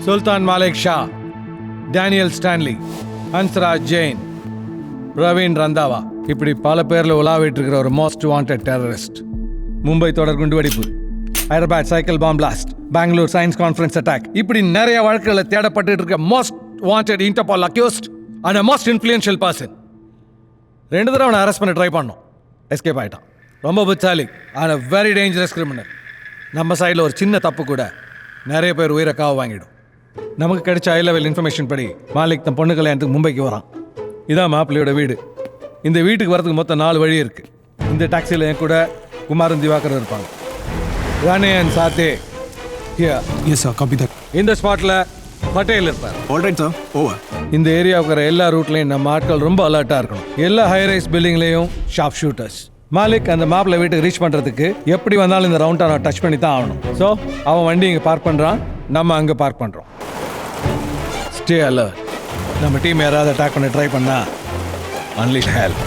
சுல்தான் Malik Shah, Daniel Stanley, Hansraj Jain, Praveen Randhawa, இப்படி பல பேர்ல உலாவிட்டு இருக்கிற ஒரு மோஸ்ட் வாண்டட் டெரரிஸ்ட். மும்பை தொடர் குண்டுவெடிப்பு, Hyderabad cycle bomb blast, Bangalore science conference attack, இப்படி நிறைய வழக்குகளை தேடப்பட்டு இருக்க most wanted Interpol accused and most influential person. 2 தடவை அவனை அரெஸ்ட் பண்ண ட்ரை பண்ணோம், எஸ்கேப் ஆயிட்டான். ரொம்ப புத்தாலி அண்ட் வெரி டேஞ்சரஸ் கிரிமினல். நம்ம சைடில் ஒரு சின்ன தப்பு கூட நிறைய பேர் உயிரை காவு வாங்கிடும். நமக்கு கிடைச்ச ஹை லெவல் இன்ஃபர்மேஷன் படி மாலிக் தன் பொண்ணு கல்யாணத்துக்கு மும்பைக்கு வரான். இதான் மாப்பிள்ளையோட வீடு. இந்த வீட்டுக்கு வரதுக்கு மொத்தம் 4 வழி இருக்கு. இந்த டாக்ஸியில் என் கூட குமாரன் திவாகர் இருப்பாங்க. Rane and Sathe yes sir, copy that. இந்த ஸ்பாட்டில் பட்டேல் இருப்பார். Alright sir, over. இந்த ஏரியாவுக்கு வர எல்லா ரூட்லையும் நம்ம ஆட்கள் ரொம்ப அலர்ட்டாக இருக்கணும். எல்லா ஹைரைஸ் பில்டிங்லேயும் ஷார்ப் ஷூட்டர்ஸ். மாலிக் அந்த மாப்பிள்ளை வீட்டுக்கு ரீச் பண்ணுறதுக்கு எப்படி வந்தாலும் இந்த ரவுண்டை நான் டச் பண்ணி தான் ஆகணும். ஸோ அவன் வண்டி இங்கே பார்க் பண்ணுறான், நம்ம அங்கே பார்க் பண்ணுறோம். Stay alert. நம்ம டீம் யாராவது அட்டாக் பண்ண ட்ரை பண்ணா அன்லீஷ் ஹெல்.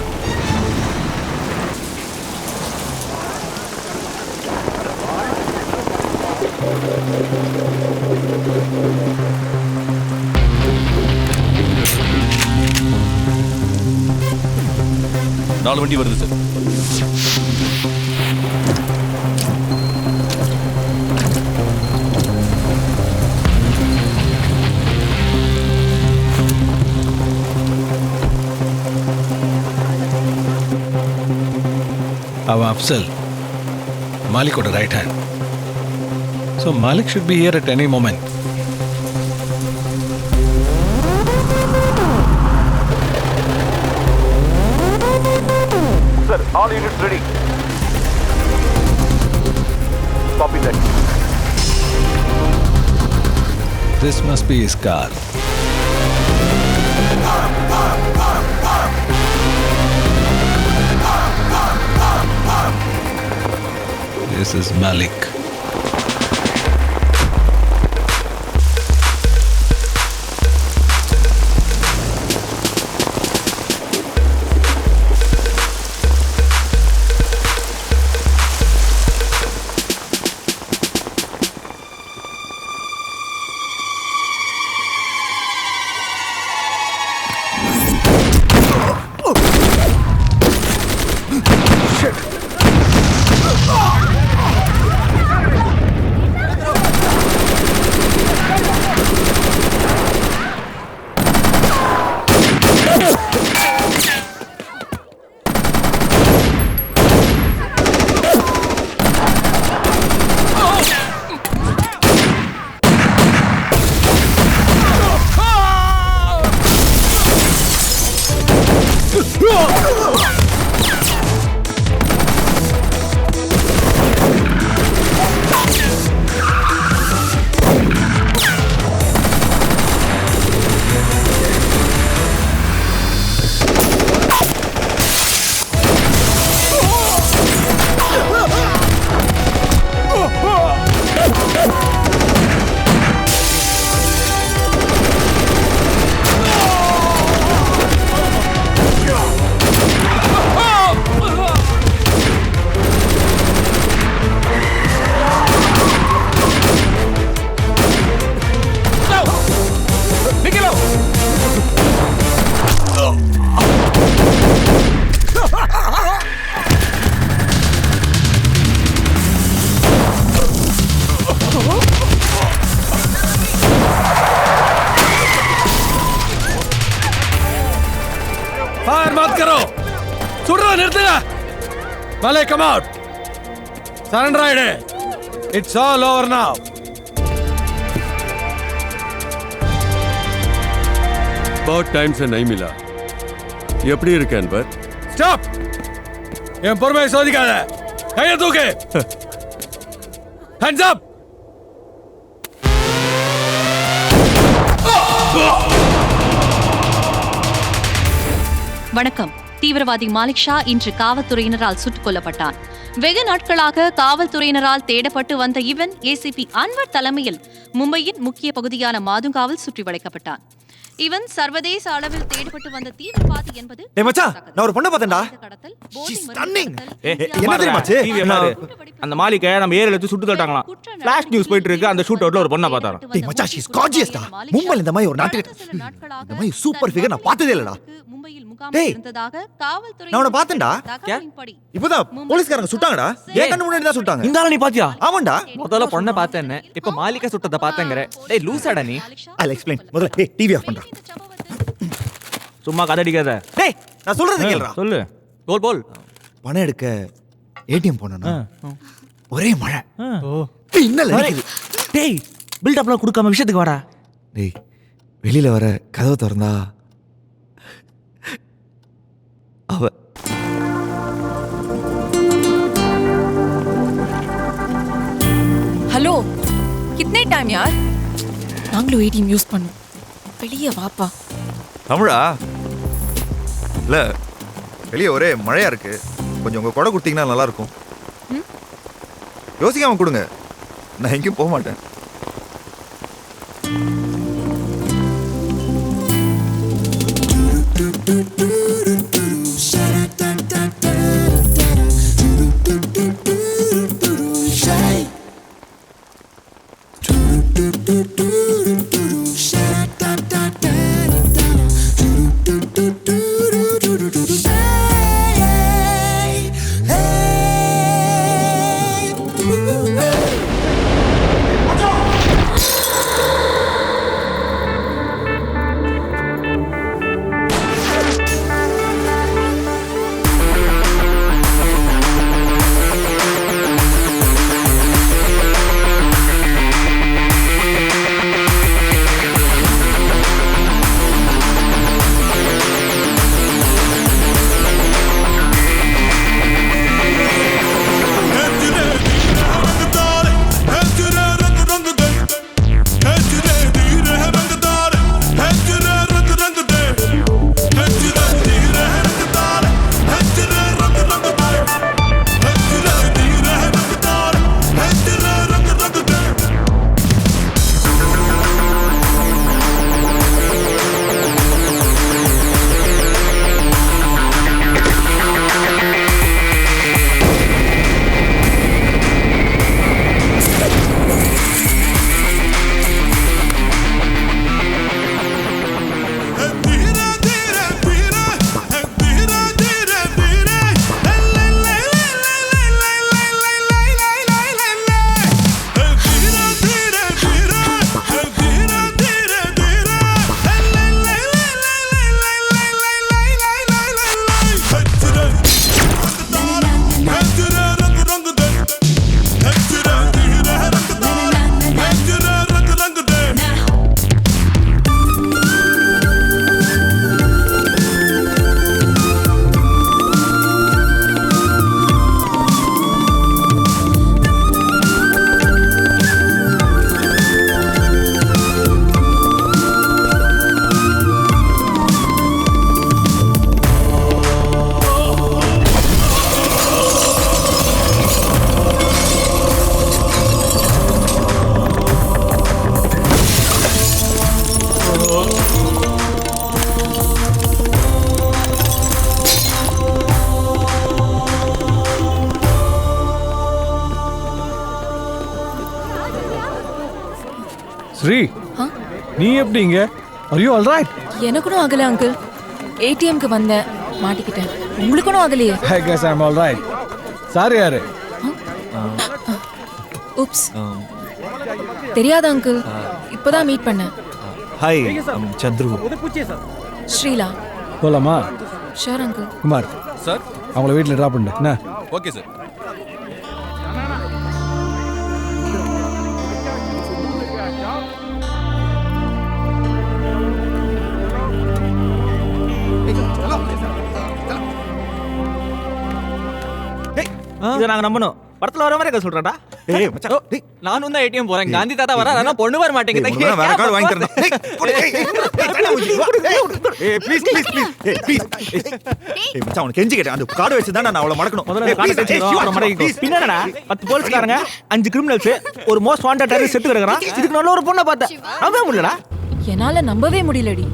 நாலு வண்டி வருது சார். அவன் அப்சல், மாலிக்கோட right hand. So Malik should be here at any moment. Sir, all units ready. Copy that. This must be his car. This is Malik. Malik, come out! Surrender ID! It's all over now. बहुत time से नहीं मिला, எப்படி இருக்கு அன்பர்? Stop! என் பொறுமையை சோதிக்காத. கையை தூக்கு. Hands up. வணக்கம். தீவிரவாதி மாலிக் ஷா இன்று காவல்துறையினரால் சுட்டுக் கொல்லப்பட்டான். வெகு நாட்களாக காவல்துறையினரால் தேடப்பட்டு வந்த இவன் ஏசிபி அன்வர் தலைமையில் மும்பையின் முக்கிய பகுதியான மாதுங்காவில் சுற்றி வளைக்கப்பட்டான். இவன் சர்வதேச அளவில் தேடப்பட்டு வந்த தீவிரவாதி என்பது நான் ஒரு பொண்ணை பார்த்தேன்டா. என்ன தெரியுமாச்சு? அந்த மாலிகை நம்ம ஏரியால எடுத்து சுட்டு தட்டாங்களாம். ஃபிளாஷ் நியூஸ் போயிட்டு இருக்கு. அந்த ஷூட் அவுட்ல ஒரு பொண்ணை பார்த்தாராம். டேய் மச்சான், she is gorgeous டா. மும்பைல இந்த மாதிரி ஒரு நாட்டுக்கு இந்த மாதிரி சூப்பர் ஃபிகர் நான் பார்த்ததே இல்லடா. டேய், நான் உன்னை பார்த்தேன்டா. இப்போதான் போலீஸ்காரங்க சுட்டாங்கடா. ஏன் கண்ணு முன்னாடி தான் சுட்டாங்க. இந்த ஆள நீ பாத்தியா? ஆமாண்டா. முதல்ல பொண்ணை பார்த்தேன்னு, இப்ப மாலிகை சுட்டத பார்த்தங்கற. டேய் லூசாடா நீ. I'll explain. முதல்ல டேய் டிவி ஆஃப் பண்றா. சும்மா கதை அடிக்காத. டேய் நான் சொல்றது கேளுடா. சொல்லு. போல். பணம் எடுக்க ஏடிஎம் போனேனா ஒரே மழை. பின்னல இருக்குது. டேய் பில்ட் அப்லாம் கொடுக்காம விஷயத்துக்கு வாடா. டேய் வெளியில வர கதவை திறந்தா அவ हेलो कितने टाइम यार நாங்களும் ஏடிஎம் யூஸ் பண்ணோம் வெளியே வாப்பா தமிழா இல்ல வெளியே ஒரே மழையா இருக்கு கொஞ்சம் உங்க கொடை கொடுத்தீங்கன்னா நல்லா இருக்கும் யோசிக்காம கொடுங்க நான் எங்கேயும் போக மாட்டேன் ஸ்ரீ நீ எப்படிங்க? Are you all right? எனக்கும் ஆகல அங்கிள் ஏடிஎம்க்கு வந்தேன் மாட்டிக்கிட்டேன் உங்களுக்கும் ஆகலையே I guess I'm all right. Sorry யாரு? உப்ஸ் தெரியாத அங்கிள் இப்போதான் மீட் பண்ணேன் ஹாய் சந்துரு ஸ்ரீலா போலாமா? Sure uncle Kumar sir. அவங்கள வீட்டில் ட்ராப் பண்ணு என்ன? Okay sir. இதை நாங்க நம்பணும். படத்துல வர மாதிரி சொல்றேன்டா. ஏய் மச்சான் டேய் நானும் தான் ஏடிஎம் போறேன். காந்தி தாத்தா வர ஆனா பொண்ணு வர மாட்டேங்குது. உனக்கு நான் வேற கார்டு வாங்கி தரேன். டேய் கொடு. ஏய் ப்ளீஸ் ஏய் மச்சான் உனக்கு கெஞ்சி கேட்டேன். அந்த கார்டு வச்சு தான் நான் அவளை மடக்கணும். முதல்ல கார்டு வச்சுக்கோ, அப்புறம் மடக்கிக்கோ. பின்னாடா 10 போலீஸ்காரங்க, 5 கிரிமினல்ஸ், ஒரு மோஸ்ட் வாண்டட் டெரரிஸ்ட் செத்து கிடக்குறான். இதுக்கு நல்ல ஒரு பொண்ணை பார்த்தேன். நம்பவே முடியலடா. என்னால நம்பவே முடியலடி.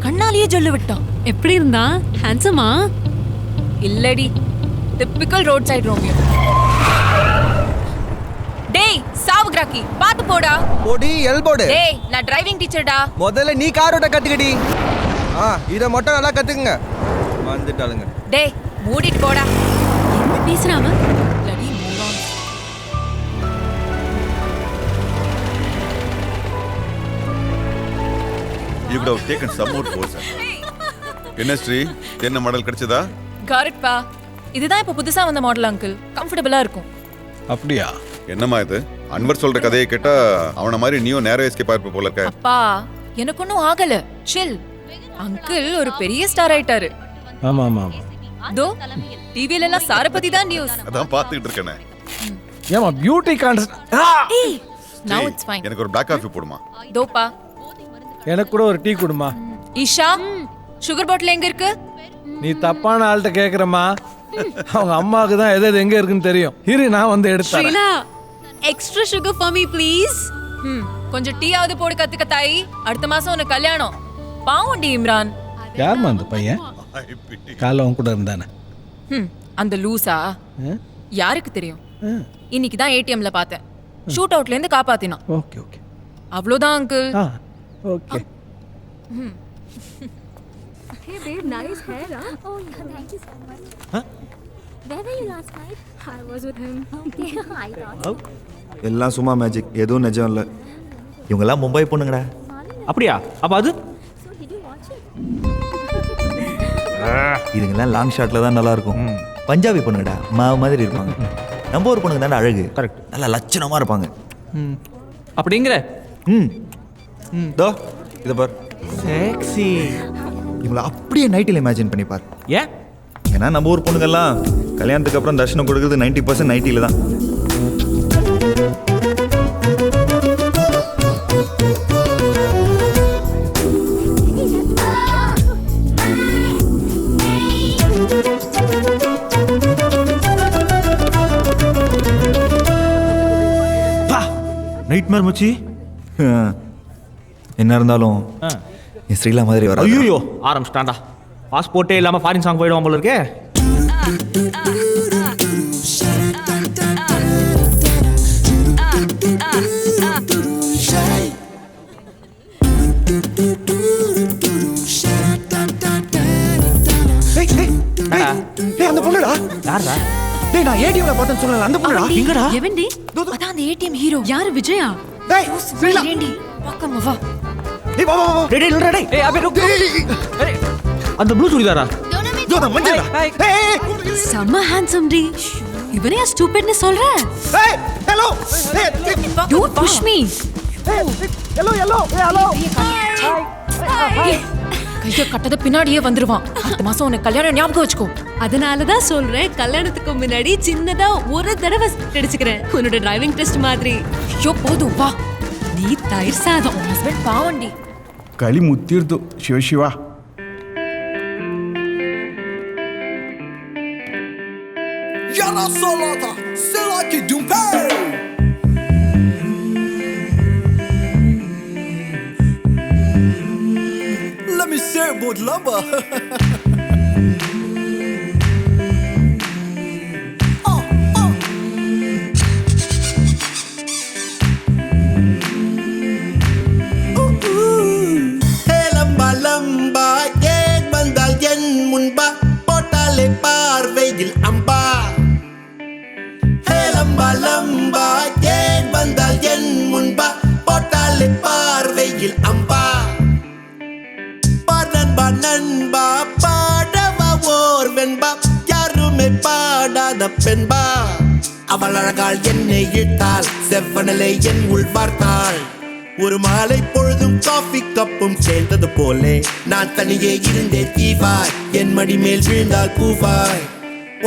கண்ணாலேயே ஜொல்லு விட்டான். எப்படி இருந்தா? ஹேண்ட்ஸமா? இல்லடி, டிப்பிக்கல் ரோட் சைடு ரோமியோ. டேய் சாவுகிராக்கி பாத்து போடா. போடி எல்போடு. டேய் நான் டிரைவிங் டீச்சர்டா. முதல்ல நீ கார் ஓட்ட கத்துக்கடி. இத மட்டும் நல்லா கத்துக்குங்க. வந்துட்டாளுங்க. டேய் மூடிட்டு போடா. என்ன பேசுறாம? Lady மூரான். You could have taken some more course. என்ன ஸ்ரீ, என்ன மாடல் கிடைச்சதா? காரட்பா. இதுதான் இப்ப புதுசா வந்த மாடல் அங்கிள். கம்ஃபர்ட்டபிளா இருக்கும். அப்படியா? என்னம்மா இது? அன்வர் சொல்ற கதையை கேட்டா அவன மாதிரி நீயும் நேரோ எஸ்கேப் ஆயிருப்ப போல இருக்க. அப்பா எனக்கு ஒன்னும் ஆகல. சில். அங்கிள் ஒரு பெரிய ஸ்டார் ஆயிட்டாரு. ஆமா ஆமா. தோ டிவில எல்லாம் சார பத்தி தான் நியூஸ். அதான் பாத்துக்கிட்டு இருக்கேனே. ஏமா பியூட்டி கான்டெஸ்ட். ஏய் நவ இட்ஸ் ஃபைன். எனக்கு ஒரு Black காஃபி போடுமா? தோப்பா. எனக்கு கூட ஒரு டீ குடுமா. ஈஷா சுகர் பாட்டில் எங்க இருக்கு? நீ தப்பான ஆள்கிட்ட கேக்குறமா. அவங்க அம்மாவுக்கு தான் எது எங்க இருக்குன்னு தெரியும். இரு நான் வந்து எடுத்துறேன். Sheela, extra sugar for me please. கொஞ்சம் டீயாவது போடு கத்துக்க தாயி. அடுத்த மாசம் உனக்கு கல்யாணம். பாவண்டி இம்ரான். யாருமா அந்த பையன்? காலைல உன் கூட இருந்தானே. அந்த லூசா யாருக்கு தெரியும்? இன்னைக்கு தான் ஏடிஎம்ல பார்த்தேன். ஷூட் அவுட்ல இருந்து காப்பாத்தினான். Okay okay. அவ்வளவுதான் uncle. Okay. Hey babe, nice hair, huh? Oh yeah, thank you so much. Huh? Where were you last night? I was with him. Okay, I thought. எல்லாம் சும்மா மேஜிக், எதுவும் நிஜம் இல்ல. இவங்க எல்லாம் மும்பை பொண்ணுங்கடா. அப்படியா? அப்ப அது So did you watch it? இதுங்கெல்லாம் லாங் ஷாட்ல தான் நல்லா இருக்கும். பஞ்சாபி பொண்ணுங்கடா, மாவு மாதிரி இருப்பாங்க. நம்ம ஒரு பொண்ணுங்க தானே அழகு. கரெக்ட். நல்லா லட்சணமா இருப்பாங்க. அப்படிங்கற. தோ இத பார். செக்ஸி. இவங்கள அப்படியே நைட்டில் இமேஜின் பண்ணி பார். ஏன்? ஏன்னா நம்ம ஊர் பொண்ணுங்கெல்லாம் கல்யாணத்துக்கு அப்புறம் தர்ஷனம் கொடுக்குறது 90% நைட்டில தான். நைட் மேர் மச்சி. என்ன இருந்தாலும் என் ஸ்ரீலா மாதிரி வர. ஐயோ ஆரம்பிச்சிட்டான்டா. பாஸ்போர்ட்டே இல்லாம ஃபாரின் சாங் போயிடுவான் போல இருக்கே. அந்த பொண்ணுடா. யாரா? டேய் நான் ஏடிஎம்ல பார்த்தேன்னு சொன்னல அந்த பொண்ணுடா. எங்கடா? எவன்டி? அதான் அந்த ஏடிஎம் ஹீரோ. யாரு? விஜயா? டேய் ஸ்ரீலா. ஏண்டி வாக்கம்மா வா. டேய் வா வா வா. டேய் டேய் டேய். ஏய் அபே ருக். ஏய் அந்த ப்ளூ சுடிதாரா? ஜோதா மஞ்சளா. ஏய் செம்ம ஹேண்ட்ஸம் டி. இவனே ஸ்டூபிட்னு சொல்ற? ஏய் hello. Don't push me. Hello hello. Hello. கைய கட்டத பின்னாடியே வந்துருவான். அடுத்த மாசம் உனக்கு கல்யாணம் ஞாபகம் வச்சுக்கோ. அதனால தான் சொல்றேன், கல்யாணத்துக்கு முன்னாடி சின்னதா ஒரு தடவை அடிச்சுக்கிறேன். உன்னோட டிரைவிங் டெஸ்ட் மாதிரி. ஐயோ போதும் வா. நீ தயிர் சாதம். ஹஸ்பண்ட் பாவண்டி. ಕಲಿ ಮುತ್ತಿರ್ತು Shiva Shiva. Yara solata, selaki dumpe. Let me say about lumber. Lamba ஏன் வந்தால் என் முன்பா போட்டாலே பார்வையில் அம்பா. ஹே லம்பா லம்பா ஏன் வந்தால் என் முன்பா போட்டாலே பார்வையில் அம்பா. நண்பா நண்பா பாடவா ஓர் வெண்பா யாருமே பாடாத பெண்பா. அவள் அழகால் என்னை இட்டாள் செவ்வனலை என் உள் பார்த்தாள். ஒரு மாலை பொழுதும் காஃபி கப்பும் சேர்ந்தது போலே நான் தனியே இருந்தே தீவாய் என் மடி மேல் விழுந்தால் பூவாய்.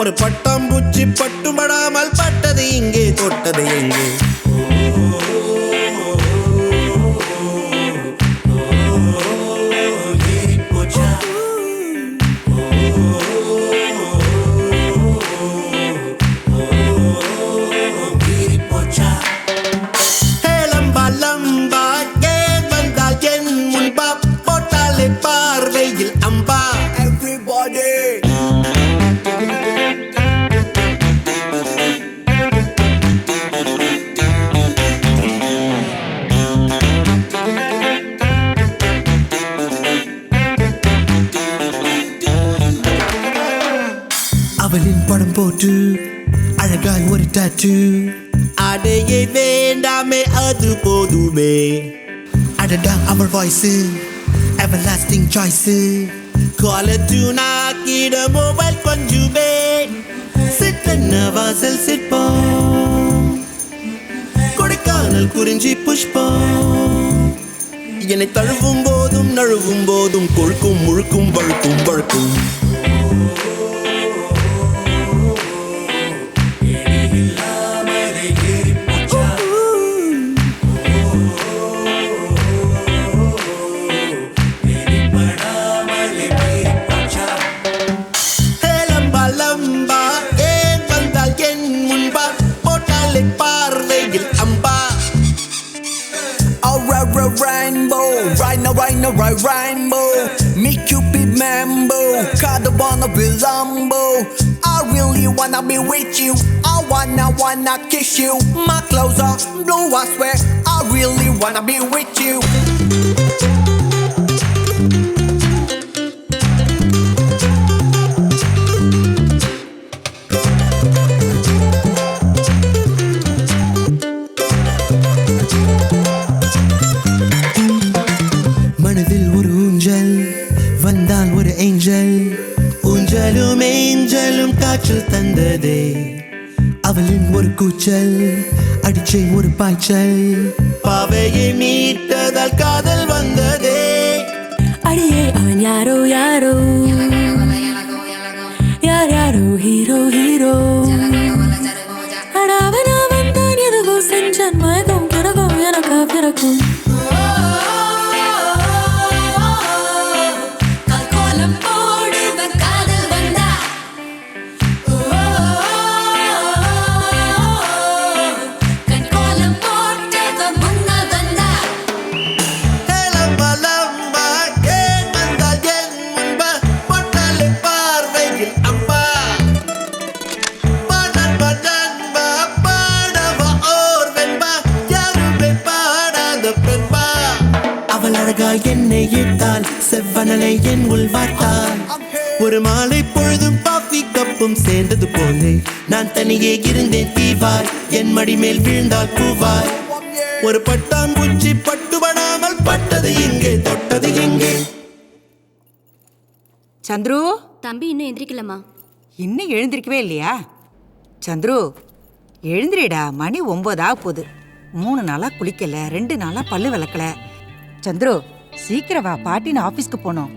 ஒரு பட்டாம்பூச்சி பட்டுப்படாமல் பட்டது இங்கே தொட்டது எங்கே அவளின் படம் போட்டு அழகாய் ஒரு டாட்டு அடையை வேண்டாமே அது போதுமே அடடா அவள் வாய்ஸ் எவர்லாஸ்டிங் சாய்ஸ் கால தூணாக்கிட மொபைல் கொஞ்சுமே சித்தன்ன வாசல் சிற்பம் கொடைக்கானல் குறிஞ்சி புஷ்பம் என்னை தழுவும் போதும் நழுவும் போதும் கொழுக்கும் முழுக்கும் வழுக்கும் வழுக்கும் Rainbow, me Cupid Mambo, kinda wanna be Lambo. I really wanna be with you. I wanna kiss you. My clothes are blue, I swear. I really wanna be with you. மனதில் ஒரு ஊஞ்சல் வந்தால் ஒரு ஏஞ்சல் ஊஞ்சலும் ஏஞ்சலும் காற்றில் தந்ததே அவளின் ஒரு கூச்சல் அடிச்சை ஒரு பாய்ச்சல் பாவையை மீட்டதால் காதல் வந்ததே அடியே அவன் யாரோ யாரோ யார் யாரோ ஹீரோ ஹீரோ அட அவன் அவன் தான் எதுவோ செஞ்சான் மயக்கம் பிறகும் எனக்கா பிறக்கும் என்னை இட்டால் செவ்வனலை என் உள் வார்த்தால் ஒரு மாலை பொழுதும் காஃபி கப்பும் சேர்ந்தது போலே நான் தனியே இருந்தேன் தீவாய் என் மடி மேல் விழுந்தால் பூவாய் ஒரு பட்டாம்பூச்சி பட்டுபடாமல் பட்டது எங்கே தொட்டது எங்கே சந்துரு தம்பி இன்னும் எந்திரிக்கலமா இன்னும் எழுந்திருக்கவே இல்லையா சந்துரு எழுந்திரிடா மணி 9 போகுது 3 நாளா குளிக்கல 2 நாளா பல்லு விளக்கல சந்துரு சீக்கிரம் வா பாட்டின்னு ஆபீஸ்க்கு போனோம்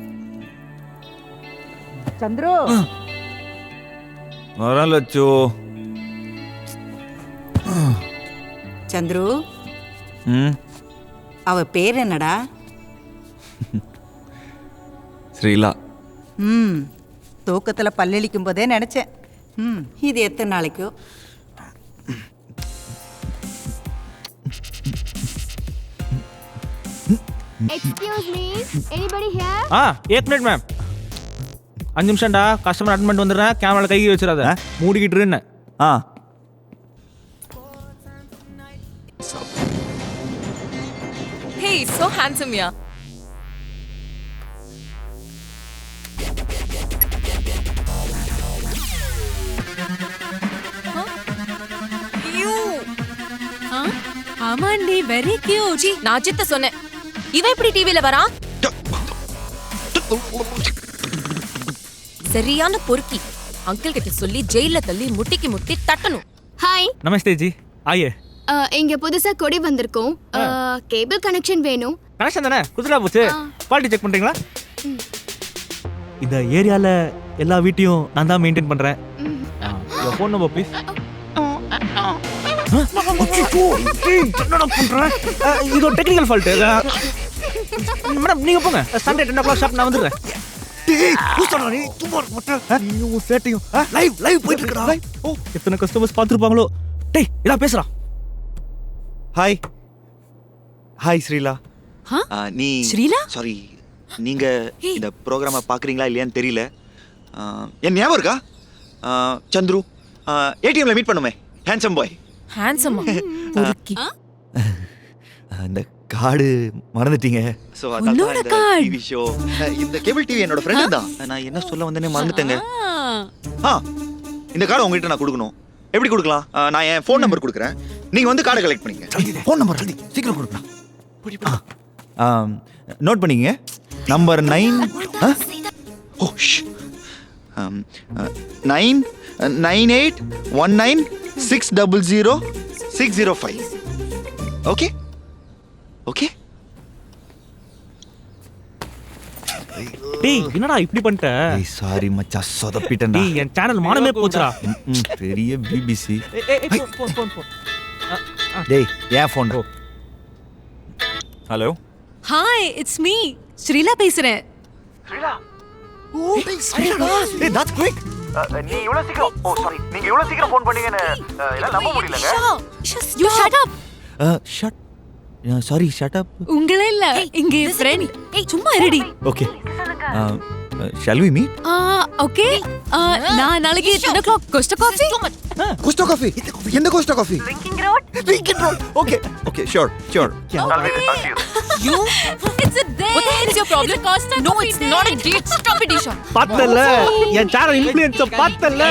சந்துரு வரேன் லட்சு. சந்துரு ம் அவ பேர் என்னடா ஸ்ரீலா. தூக்கத்துல பல்லளிக்கும் போதே நினைச்சேன். இது எத்தனை நாளைக்கோ. Excuse me, anybody here? एक मिनट मैम 5 நிமிஷம்டா கஸ்டமர் அட்டன் பண்ணிட்டு வந்துடுறேன். கேமரால கை வச்சிடாத மூடிக்கிட்டு இருன்னு. Hey, so handsome, yeah. ஆமாண்டி வெரி கியூட். நான் சித்த சொன்னேன். இவன் எப்படி டிவில வரான்? சரியான பொறுக்கி. अंकल கிட்ட சொல்லி ஜெயில தள்ளி முட்டிக்கு முட்டி தட்டணும். ஹாய். நமஸ்தே ஜி. ஆயே. இங்க புதுசா கொடி வந்திருக்கோம். கேபிள் கனெக்ஷன் வேணும். கனெக்ஷன் தானே குதுரா போச்சு. குவாலிட்டி செக் பண்றீங்களா? இந்த ஏரியால எல்லா வீட்டையும் நான் தான் மெயின்டைன் பண்றேன். Phone number please. என்னடா பண்ற? இது ஒரு டெக்னிக்கல் ஃபால்ட். மேடம் நீங்க போங்க. சண்டே 10 o'clock ஷாப் நான் வந்துடுறேன். டேய் கூஸ்டடா நீ சும்மா மொட்டை நீ உன் சேட்டையும் லைவ் போயிட்டு இருக்கடா. ஓ எத்தனை கஸ்டமர்ஸ் பார்த்துருப்பாங்களோ. டேய் இதா பேசுறா. ஹாய் ஸ்ரீலா. நீ ஸ்ரீலா? சாரி, நீங்க இந்த ப்ரோக்ராமை பார்க்குறீங்களா இல்லையான்னு தெரியல. என் ஞாபகம் இருக்கா? சந்துரு ஏடிஎம்ல மீட் பண்ணுமே, ஹேண்ட்ஸம் பாய். ஹேண்ட்ஸமா? பொறுக்கி. அந்த கார்டு மறந்துட்டீங்க. ஸோ அதான் இந்த டிவி ஷோ, இந்த கேபிள் டிவி என்னோட ஃப்ரெண்டு தான். நான் என்ன சொல்ல வந்தேனே மறந்துட்டேங்க. இந்த கார்டு உங்ககிட்ட நான் கொடுக்கணும். எப்படி கொடுக்கலாம்? நான் என் ஃபோன் நம்பர் கொடுக்குறேன், நீங்க வந்து கார்டை கலெக்ட் பண்ணிங்க. ஃபோன் நம்பர் சீக்கிரம் கொடுக்கலாம். நோட் பண்ணிங்க. நம்பர் 9 99819600605. Okay okay. டேய் என்னடா இப்படி பண்ணிட்ட? சாரி மச்சான், சொதப்பிட்டேன்டா. டேய் என் சேனல் மானமே போச்சுடா. பெரிய பிபிசி. போன். டேய் ஏன் phone? Hello. Hi, it's me Sreela பேசுறேன். Hey, that's quick. நீ இவ்வளவு சீக்கிரம் நீங்க இவ்வளவு சீக்கிரம் ஃபோன் பண்ணீங்கன்னு என்னால நம்ப முடியலங்க. You shut up. Sorry, shut up. உங்களே இல்ல, இங்க ஃப்ரெண்ட். சும்மா இருடி. Okay. Shall we meet? Okay. நான் நாளைக்கு 10 o'clock Costa Coffee. Costa Coffee. எந்த Costa Coffee? Drinking Road. Okay. Okay, sure. You? It's a date. What the hell is your problem? No, it's not a date. Stop it, Isha. பார்த்தல என் channel influence பார்த்தல.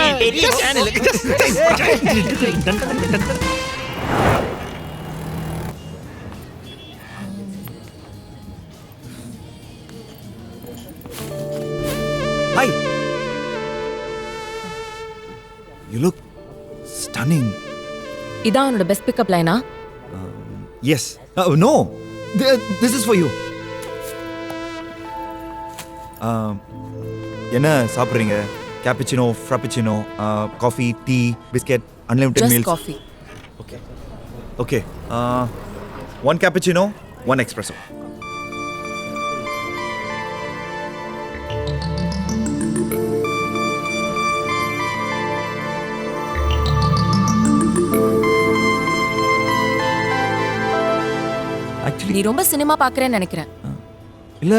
Hi. You look stunning. இதான் உன்னோட best pickup லைனா? Yes. No. This is for you. என்ன சாப்பிடுறீங்க? Cappuccino, Frappuccino, coffee, tea, biscuit, unlimited Just meals. Just coffee. Okay. 1 cappuccino, 1 espresso. நீ ரொம்ப cinema பாக்குறேன்னு நினைக்கிறேன். இல்ல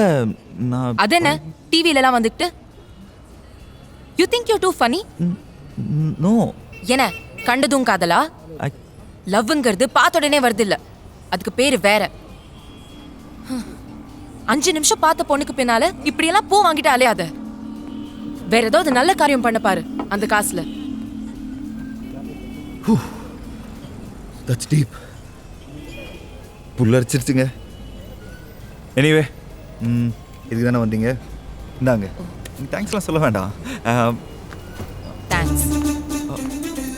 நான் அதென்ன டிவில எல்லாம் வந்துட்டு You think you're too funny? No. என்ன கண்டதும் காதலா? லவ்ங்கிறது பார்த்த உடனே வருது இல்ல, அதுக்கு பேரு வேற. 5 நிமிஷம் பார்த்த பொண்ணுக்கு பின்னால இப்படி எல்லாம் பூ வாங்கிட்டு அலையாத. வேற ஏதாவது நல்ல காரியம் பண்ண பாரு அந்த காசுல. That's deep. புல்லரிச்சிருச்சுங்க. எனிவே இதுக்கு தானே வந்தீங்க, இந்தாங்க. தேங்க்ஸ்லாம் சொல்ல வேண்டாம். தேங்க்ஸ்.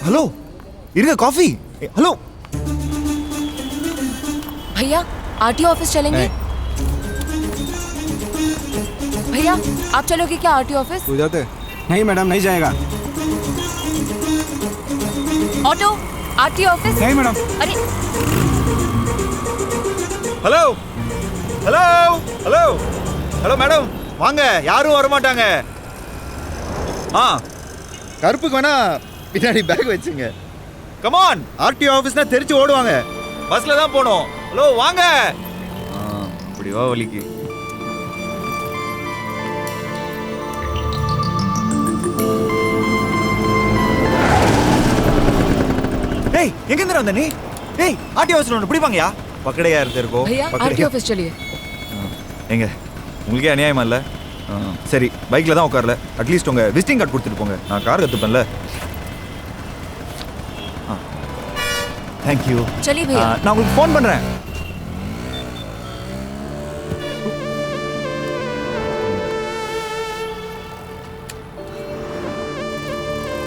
ஹலோ இருங்க, காஃபி. हेलो भैया आरटीओ ऑफिस चलेंगे? भैया आप चलोगे क्या आरटीओ ऑफिस? हो जाते? नहीं मैडम, नहीं जाएगा. Auto RTO office? नहीं मैडम. अरे hello hello hello hello madam, வாங்க. யாரும் வர மாட்டாங்க. கருப்புக்கு வேணா பின்னாடி பேக் வச்சுங்க. கமான், ஆர்டிஓ ஆஃபீஸ்னா தெரிச்சு ஓடுவாங்க. பஸ்ல தான் போனோம். ஹலோ வாங்க. இப்படி வா வலிக்கு. டேய் எங்க இருந்து வந்த நீ? டேய் ஆர்டிஓ ஆஃபீஸ்ல ஒன்னு பிடிப்பாங்கயா. பக்கடையா இருக்கோ? भैया आरटीओ ऑफिस चलिए. எங்க உங்களுக்கே அநியாயமா இல்ல? சரி பைக்ல தான் உட்காரல, அட்லீஸ்ட் உங்க விசிட்டிங் கார்டு கொடுத்துட்டு போங்க. நான் கார் கத்துப்பேன்ல. தேங்க்யூ. चलिए भैया. நான் உங்களுக்கு ஃபோன் பண்றேன்.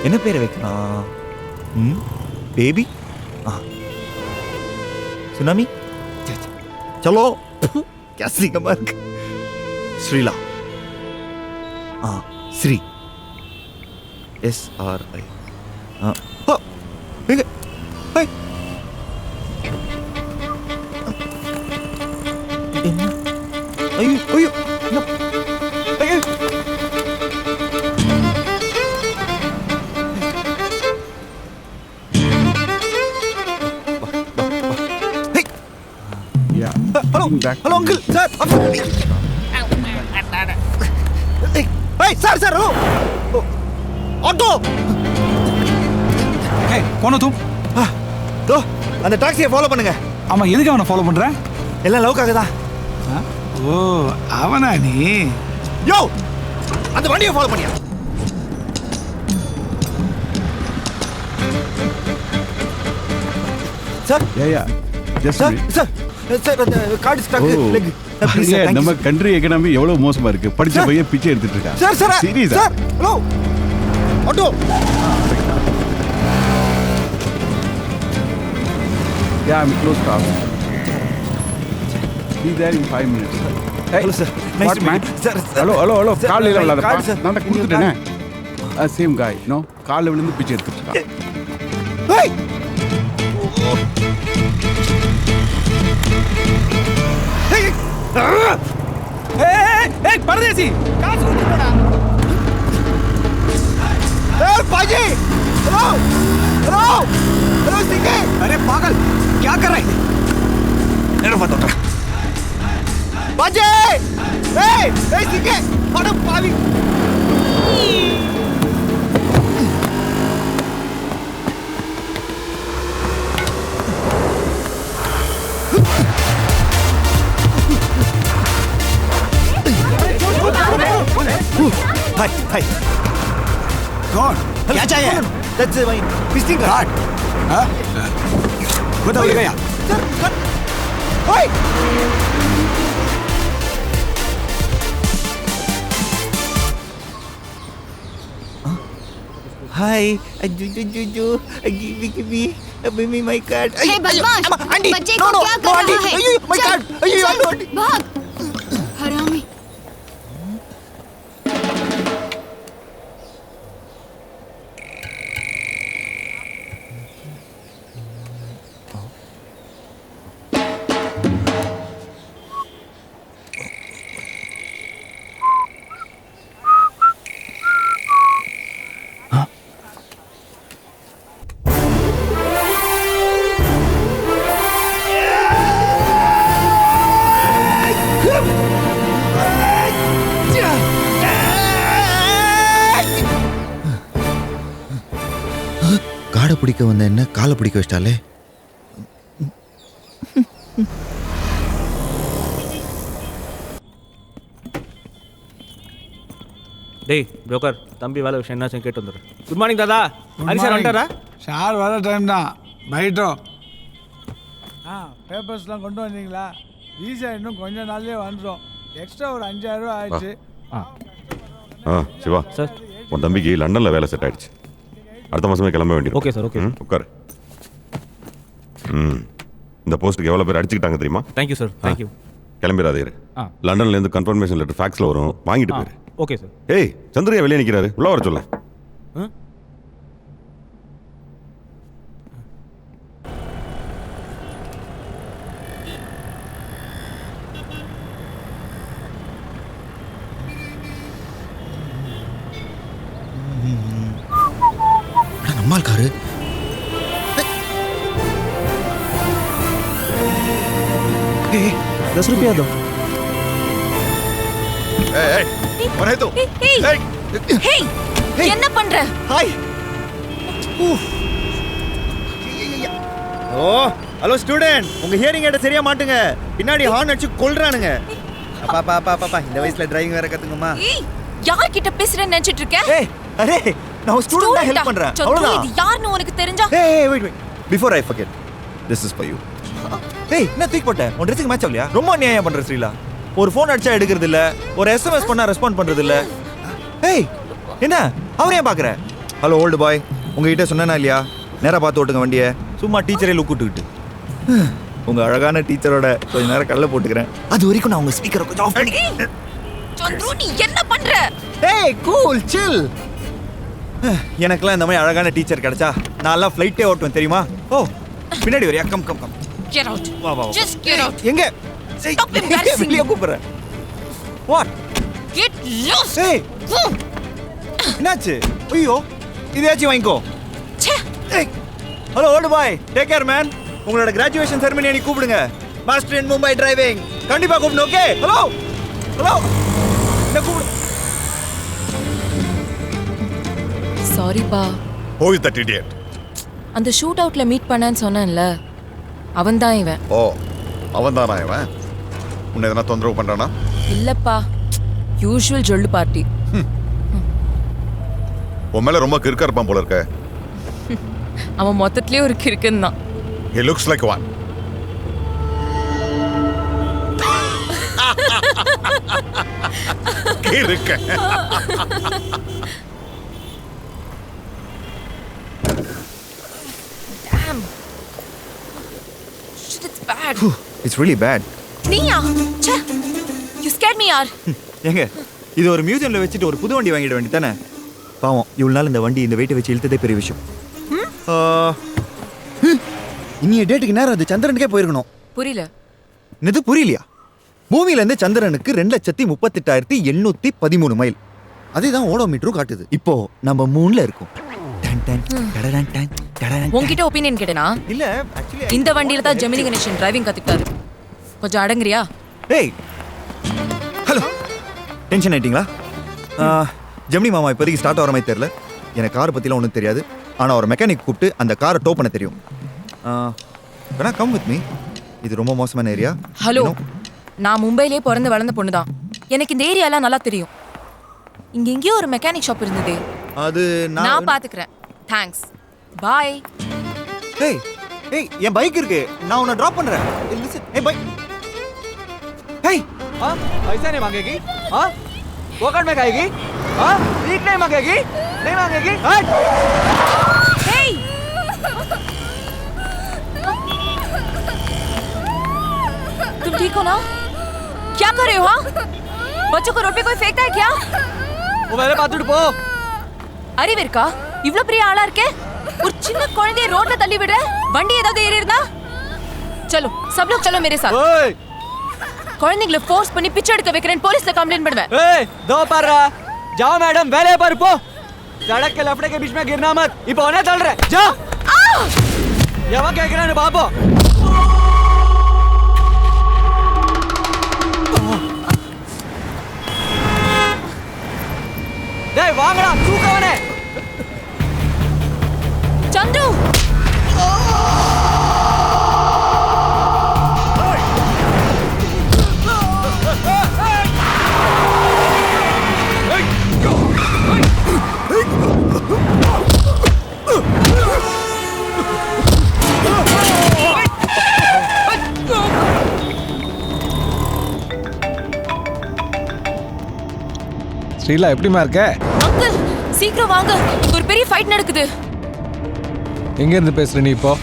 என்ன பேர் வைக்கலாம்? பேபி, சுனாமி, चलो क्या सीखा இருக்கு. ஸ்ரீலா. ஸ்ரீ, SRI. எங்க ஐ என்ன ஐயோ ஐயோ ஐயோ ஹலோ ஹலோ அங்கிள் சார் ஏய் சார் சார் ஹலோ ஆட்டோ ஏய் கோன தூ தோ அந்த டாக்ஸியை ஃபாலோ பண்ணுங்க. ஆமா எதுக்கு அவனை ஃபாலோ பண்ற? எல்லாம் லவ்க்காக தான். ஓ அவனா நீ? யோ அந்த வண்டியை ஃபாலோ பண்ணியா? Sir yeah just sir sir sir அந்த கார்டு ஸ்டாக் லெக் நம்ம கண்ட்ரி எகனாமி எவ்வளவு மோசமா இருக்கு. படிச்ச பையன் பிச்சை எடுத்துட்டு இருக்கான். சார் சார் சீரியஸா? Sir hello auto Yeah, I'm close to office. Be there in 5 minutes. Hey, hello sir. Nice what to man? meet you. Sir, hello. கால்ல இல்ல card, அத sir. நான் கொடுத்துட்டேனே. Same guy, no? கால்ல விழுந்து பிச்சை எடுத்துட்டு இருக்கான். Hey! Hey, परदेसी काश कुछ Hey, पाजी! Hello! Hello! Hello, सीखे! अरे पागल क्या कर रहे हैं? मेरे मत उठा पाजी! Hey! Hey, सीखे! अरे पावी! Hi. कौन? क्या चाहिए? That's my visiting card. हाँ? बताओ ये क्या? Hey! Hi, give me my card. Hey, बदमाश! Auntie, बच्चे no, को no, क्या no, कर auntie. रहा है? My चल, card. चल, Auntie. भाग! हरामी! காடை பிடிக்க வந்த என்ன காலை பிடிக்க வச்சிட்டாலே. டேய் புரோக்கர் தம்பி வேலை விஷயம் என்ன கேட்டு வந்துடுறேன். குட் மார்னிங் தாதா. ஹரி சார் வந்துட்டாரா? சார் வர டைம் தான் பைட்டோம். பேப்பர்ஸ்லாம் கொண்டு வந்தீங்களா? வீசா இன்னும் கொஞ்ச நாள்லயே வந்துடும். எக்ஸ்ட்ரா ஒரு 5000 ரூபா ஆயிடுச்சு. சிவா சார் உன் தம்பிக்கு லண்டன்ல வேலை செட் ஆயிடுச்சு. அடுத்த மாசமே கிளம்ப வேண்டியது. Okay sir, okay. உட்காரு. இந்த போஸ்ட்டுக்கு எவ்வளோ பேர் அடிச்சுக்கிட்டாங்க தெரியுமா? Thank you sir, thank you. கிளம்பிடாதே இரு. லண்டன்லேருந்து கன்ஃபர்மேஷன் லெட்டர் ஃபேக்ஸில் வரும், வாங்கிட்டு போயிரு. Okay sir. ஏய் சந்திரியா வெளியே நிற்கிறாரு, உள்ள வர சொல்ல. நம்மால் காரு 10 रुपया दो. என்ன பண்ற? ஹாய். ஓ ஹலோ ஸ்டூடெண்ட், உங்க ஹியரிங் எட்ட சரியா மாட்டுங்க. பின்னாடி ஹார்ன் அடிச்சு கொல்றானுங்க. அப்பா இந்த வயசுல டிரைவிங் வேற கத்துங்கம்மா. ஏய் யார் கிட்ட பேசுறேன்னு நினைச்சிட்டு இருக்க? ஏய் அரே நான் ஸ்டூடெண்ட் தான் ஹெல்ப் பண்றேன். அவ்வளவுதான். இது யாருன்னு உனக்கு தெரிஞ்சா? ஏய் wait before I forget, this is for you. ஏய் என்ன தூக்கி போட்ட? உன் ட்ரெஸ்ஸுக்கு மேட்ச் ஆகலையா? ரொம்ப அநியாயம் பண்ற ஸ்ரீலா. ஒரு ஃபோன் அடிச்சா எடுக்கிறது இல்ல, ஒரு எஸ்எம்எஸ் பண்ணா ரெஸ்பாண்ட் பண்றது இல்ல. ஏய் என்ன அவரே பாக்குற? ஹலோ ஓல்டு பாய், உங்ககிட்ட சொன்னேனா இல்லையா? நேரா பார்த்து ஓட்டுங்க வண்டியை. சும்மா டீச்சரே லுக் விட்டுக்கிட்டு. உங்க அழகான டீச்சரோட கொஞ்ச நேரம் கல்ல போட்டுக்கிறேன். அது வரைக்கும் நான் உங்க ஸ்பீக்கரை கொஞ்சம் ஆஃப் பண்ணி. சந்துரு நீ என்ன பண்ற? ஏய் கூல் சில். எனக்கெல்லாம் இந்த மாதிரி அழகான டீச்சர் கிடைச்சா நான்லாம் ஃப்ளைட்டே ஓட்டுவேன் தெரியுமா? ஓ பின்னாடி வரியா? Come come come. Get out. வா வா. Just get out. எங்க? Stop embarrassing me. வெளிய கூப்பிடுற. What? Get lost. Hey. என்னாச்சு? ஐயோ இதையாச்சும் வாங்கிக்கோ. ஏய் hello old boy, take care man. உங்களோட கிராஜுவேஷன் செரமனி அன்னைக்கு கூப்பிடுங்க. மாஸ்டர் இன் மும்பை டிரைவிங் கண்டிப்பா கூப்பிடுங்க. ஓகே ஹலோ ஹலோ என்ன கூப்பிடு. சாரி பா. Who is that idiot? அந்த ஷூட் அவுட்ல மீட் பண்ணான்னு சொன்னேன்ல, அவன் தான் இவன். ஓ அவன்தானா இவன்? உன்னை எதனா தொந்தரவு பண்றானா? இல்லப்பா, யூஷுவல் ஜொல்லு பார்ட்டி. உன் மேல ரொம்ப கிறுக்கா இருப்பான் போல இருக்க. அவன் மொத்தத்திலே ஒரு கிறுக்கன் தான். He looks like one. கிறுக்க. Damn. Shit, it's bad. It's really bad. நீயா? ச்சே. You scared me யார்? ஏங்க இது ஒரு மியூசியம்ல வச்சுட்டு ஒரு புது வண்டி வாங்கிட வேண்டியதானே? பாவம் இவ்வளவு நாள் இந்த வண்டி இந்த வெயிட்டை வச்சு இழுத்ததே பெரிய விஷயம். இன்னிய டேட்டுக்கு நேரம் அது சந்திரனுக்கே போயிருக்கணும். புரியல. இது புரியலையா? பூமியில இருந்து சந்திரனுக்கு 2,38,813 மைல். அதேதான் ஓடோமீட்டரும் காட்டுது. இப்போ நம்ம மூன்ல இருக்கோம். உன்கிட்ட ஒப்பீனியன் கேட்டனா? இல்ல ஆக்சுவலி இந்த வண்டியில தான் ஜெமினி கணேசன் டிரைவிங் கத்துக்கிட்டாரு. கொஞ்சம் அடங்குறியா? ஏய் ஹலோ டென்ஷன் ஆயிட்டீங்களா? ஜெமினி மாமா இப்போதைக்கு ஸ்டார்ட் ஆகிற மாதிரி தெரியல. எனக்கு காரை பற்றிலாம் ஒன்றும் தெரியாது. ஆனால் ஒரு மெக்கானிக் கூப்பிட்டு அந்த காரை டோ பண்ண தெரியும். வேணா கம் வித் மீ. இது ரொம்ப மோசமான ஏரியா. ஹலோ, நான் மும்பையிலே பிறந்து வளர்ந்த பொண்ணு தான். எனக்கு இந்த ஏரியாலாம் நல்லா தெரியும். இங்க எங்கேயோ ஒரு மெக்கானிக் ஷாப் இருந்ததே. அது நான் பாத்துக்கிறேன். தேங்க்ஸ். பாய். ஏய் ஏய் என் பைக் இருக்கு, நான் உன்னை டிராப் பண்றேன். ஏய் பைக். ஏய் पैसा नहीं मांगेगी? हाँ पॉकेट में खाएगी? हाँ सीट नहीं मांगेगी? नहीं मांगेगी? Hey! तुम ठीक हो ना? क्या कर रहे हो? हाँ बच्चों को रोड पे कोई फेंकता है क्या? वो मेरे पास पो. அறிவு இருக்கா? இவ்ளோ பெரிய ஆளா இருக்கே, ஒரு சின்ன குழந்தையை ரோட்ல தள்ளி விடுற? வண்டி ஏதாவது ஏறி இருந்தா? चलो सब लोग चलो मेरे साथ. குழந்தைகளை ஃபோர்ஸ் பண்ணி பிச்சை எடுக்க வைக்கிறேன், போலீஸ்ல கம்ப்ளைன்ட் பண்ணுவேன். ए दो पर जाओ मैडम वेले पर पो. सड़क के लफड़े के बीच में गिरना मत. ये होने चल रहे जा. ये वहां क्या गिरा ने बाबू. दे वांगड़ा तू कौन है? चंदू. ஸ்ரீலா எப்படிமா இருக்க? அங்கிள் சீக்கிரம் வாங்க, இங்க ஒரு பெரிய ஃபைட் நடக்குது. எங்க இருந்து பேசுற நீ இப்போ?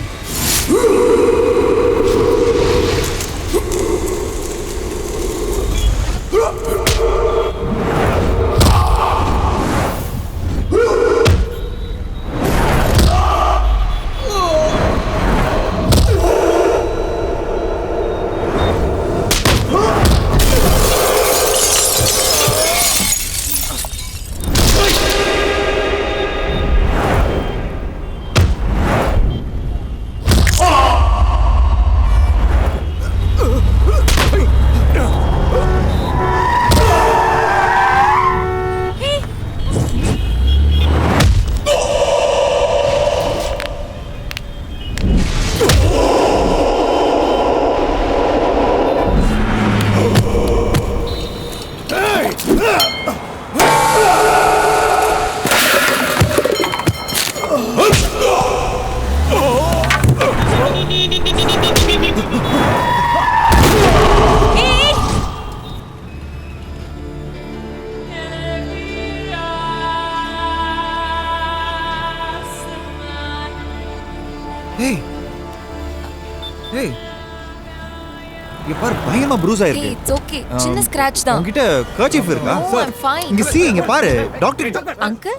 இங்க பாரு பயங்கரமா ப்ரூஸ் ஆயிருக்கு. It's okay. சின்ன ஸ்கிராட்ச் தான். உன்கிட்ட கர்ச்சீஃப் இருக்கா? No, I'm fine. இங்க பாரு டாக்டர். அங்கிள்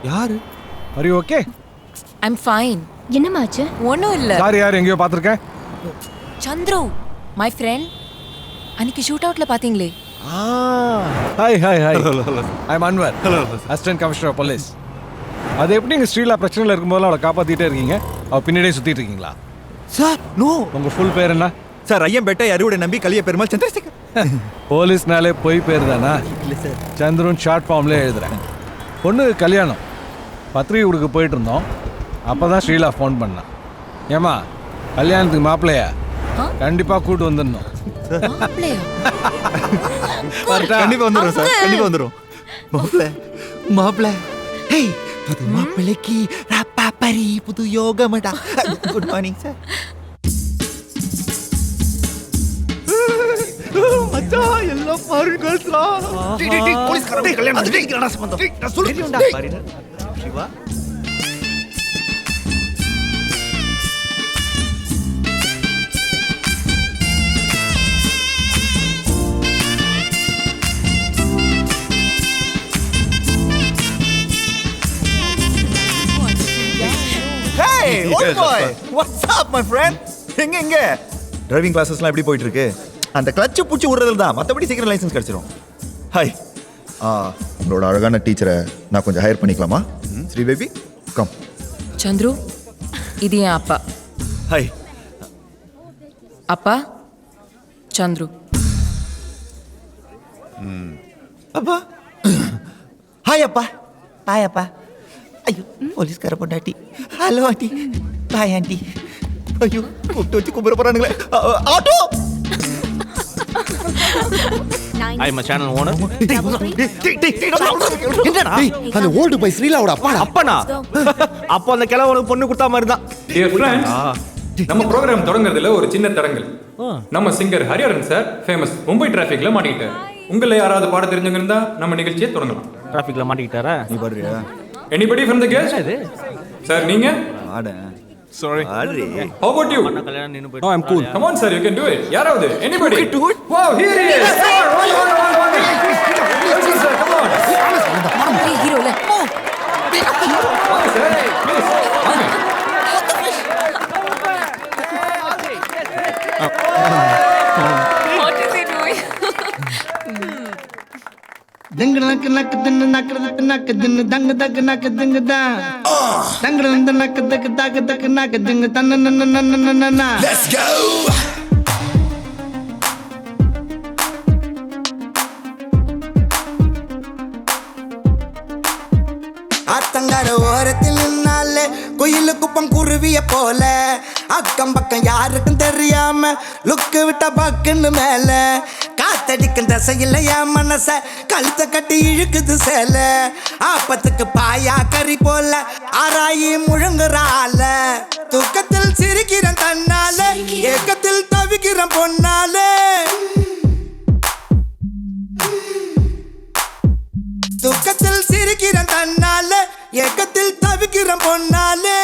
யாரு? Are you okay? I'm fine. என்னமாச்சு? ஒண்ணும் இல்ல. சாரி யார் எங்கேயோ பார்த்துருக்கேன். Chandru my friend. அன்னைக்கு ஷூட் அவுட்ல பாத்தீங்களே. Hi I'm Anwar, assistant commissioner of police. அது எப்படி நீங்கள் ஸ்ரீலா பிரச்சனையில் இருக்கும்போதெல்லாம் அவளை காப்பாற்றிட்டே இருக்கீங்க, அவள் பின்னாடியே சுற்றிட்டு இருக்கீங்களா? Sir no. உங்கள் ஃபுல் பேர் என்ன? சார் ஐயம்பேட்டை அறுவடை நம்பி கலிய பெருமாள் சந்திரசேகர். போலீஸ்னாலே பொய் பேர் தானா? இல்லை சார். சந்துருன்னு ஷார்ட் ஃபார்ம்லேயே எழுதுறேன். பொண்ணு கல்யாணம் பத்திரிகை கொடுக்க போயிட்டு இருந்தோம். அப்போ தான் ஸ்ரீலா ஃபோன் பண்ணான். ஏமா கல்யாணத்துக்கு மாப்பிள்ளையா கண்டிப்பாக கூட்டு வந்துடணும். கண்டிப்பா வந்துடும் சார், கண்டிப்பா வந்துடும். மாப்பிள்ள ஹேய் புது மாப்பிள்ளைக்கு ரப்பா பரி புது யோகமடா. Good morning sir. மச்சான் எல்லாம் பாருங்கடா. டேய் போலீஸ்காரங்க கல்யாணம் அது டேய் சம்பந்தம். நான் சொல்றேன்டா பாருடா. Shiva Hey, old boy. What's up, my friend? எங்க டிரைவிங் கிளாஸஸ்லாம் எப்படி போயிட்டு இருக்கு? அந்த கிளட்ச் பூச்சி விடுறதுல தான், மற்றபடி சீக்கிரம் லைசன்ஸ் கிடைச்சிரும். ஹாய், உங்களோட அழகான டீச்சரை நான் கொஞ்சம் ஹையர் பண்ணிக்கலாமா? Sri baby come. சந்துரு இது என் அப்பா. ஹாய் அப்பா சந்துரு. அப்பா ஹாய் அப்பா. ஹாய் அப்பா. ஐயோ போலீஸ்கார பொண்டாட்டி. Hello aunty. Bye aunty. ஐயோ கூப்பிட்டு வச்சு கும்பிட போறானுங்களே. Auto. I am channel owner. என்னடா அந்த ஓல்டு பாய் ஸ்ரீலாவோட அப்பனா? அப்போ அந்த கிழவனுக்கு பொண்ணு கொடுத்தா மாதிரி தான். டியர் ஃப்ரெண்ட்ஸ், நம்ம ப்ரோக்ராம் தொடங்குறதுல ஒரு சின்ன தரங்கல். நம்ம singer Hariharan sir famous Mumbai டிராஃபிக்ல மாட்டிக்கிட்டார். உங்களை யாராவது பாட தெரிஞ்சவங்க இருந்தா நம்ம நிகழ்ச்சியை தொடங்கலாம். டிராஃபிக்ல மாட்டிக்கிட்டாரா? நீ பாருயா. Anybody from the guest? Sir நீங்க? ஆட. Sorry. ஆடுறே. How about you? அண்ணா கல்யாணம் நின்னு போய். No, I'm cool. Come on sir, you can do it. யாராவது? Anybody? You can do it? Wow, here he is. Sir, one. Welcome sir, come on. ஏய் ஹீரோல. வாங்க sir, please. வாங்க. What is he doing? Ding nak nak din nak nak din dang dag nak ding da. Dang dan nak dag nak ding tan na. Let's go. ஆத்தங்கர ஓரத்தில் நின்னாலே குயிலு குப்பம் குருவிய போல அக்கம் பக்கம் யாருக்கும் தெரியாம லுக்கு விட்ட பக்குன்னு மேல காத்தடிக்கும் தசையில் என் மனச கழுத்த கட்டி இழுக்குது சேல ஆப்பத்துக்கு பாயா கறி போல ஆராயி முழுங்குறால தூக்கத்தில் சிரிக்கிறேன் தன்னால ஏக்கத்தில் தவிக்கிறேன் பொன்னாலே துக்கத்தில் சிரிக்கிறேன் தன்னால ஏக்கத்தில் தவிக்கிறேன் பொன்னாலே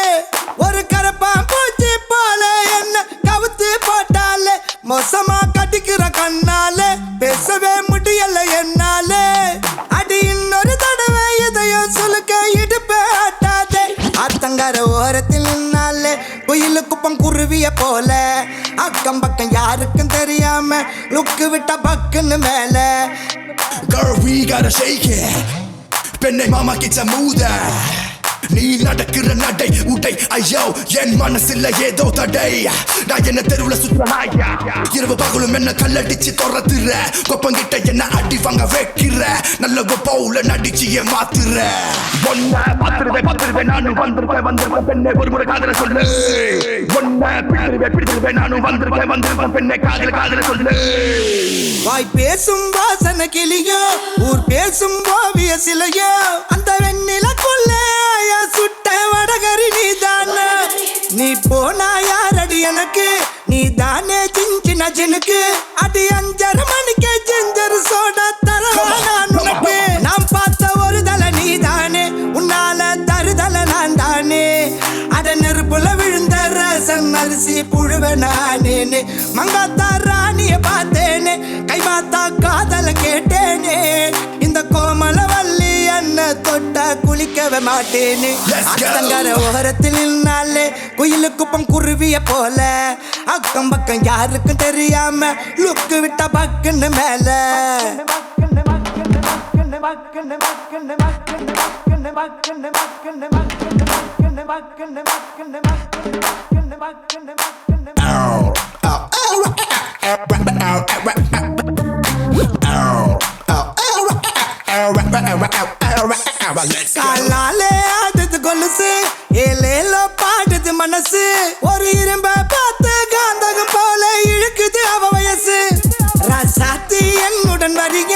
ஒரு கரப்பான் பூச்சி போல என்ன கவுத்து போட்டாலே மோசமா கட்டிக்கிற கண்ணால பேசவே முடியல என்னாலே அடி இன்னொரு தடவை இதயம் சுலுக்க இடுப்பே ஆட்டாதே ஆத்தங்கர ஓரத்தில் நின்னாலே குயிலு குப்பம் குருவிய போல அக்கம் பக்கம் யாருக்கும் தெரியாம லுக்கு விட்ட பக்குன்னு மேல Girl, we gotta shake it. பெண்ணை மாமா கிட்ட மூத நீ நடக்கிற நடை உடை ஐயோ என் மனசில்ல ஏதோ தடை நான் என்ன தெருவுல சுத்துறாயா இரவு பகலும் என்ன கல்லடிச்சு தொறத்துற கொப்பங்கிட்ட என்ன அடி வாங்க வைக்கிற நல்ல போல நடிச்சு ஏமாத்துற ஒன்ன பத்துருவே நானும் வந்திருப்பேன் பெண்ணை ஒரு முறை காதல சொல்லு ஒன்ன பிடிச்சிருவே நானும் வந்திருப்பேன் பெண்ணை காதல சொல்லு வாய் பேசும் வாசன கிளியோ ஊர் பேசும் ஓவிய சிலையோ அந்த வெண்ணிலக்குள்ள சுட்ட வடகரி நீதான நீ போனா யாரடி எனக்கு நீ தானே சின்ன ஜனுக்கு அடி 5:30 மணிக்கு ஜிஞ்சர் சோடா தரவா நான் உனக்கு நான் பார்த்த ஒரு தலை நீதானே உன்னால தருதல நான் தானே அட நெருப்புல விழுந்த ரசம் அரிசி புழுவ நானேனே மங்காத்தா ராணிய பார்த்தேனே கைமாத்தா காதல கேட்டேனே இந்த கோமல வள்ளி என்ன தொட்டா குளிக்கவே மாட்டேனே அத்தங்கர ஓரத்தில் நின்னாலே குயிலு குப்பம் குருவிய போல அக்கம் பக்கம் யாருக்கும் தெரியாம லுக்கு விட்ட பக்குன்னு மேல காலாலே ஆடுது கொலுசு ஏலேலோ பாடுது மனசு ஒரு இரும்ப பார்த்து காந்தகம் போல இழுக்குது அவ வயசு ராசாத்தி என்னுடன் வரிக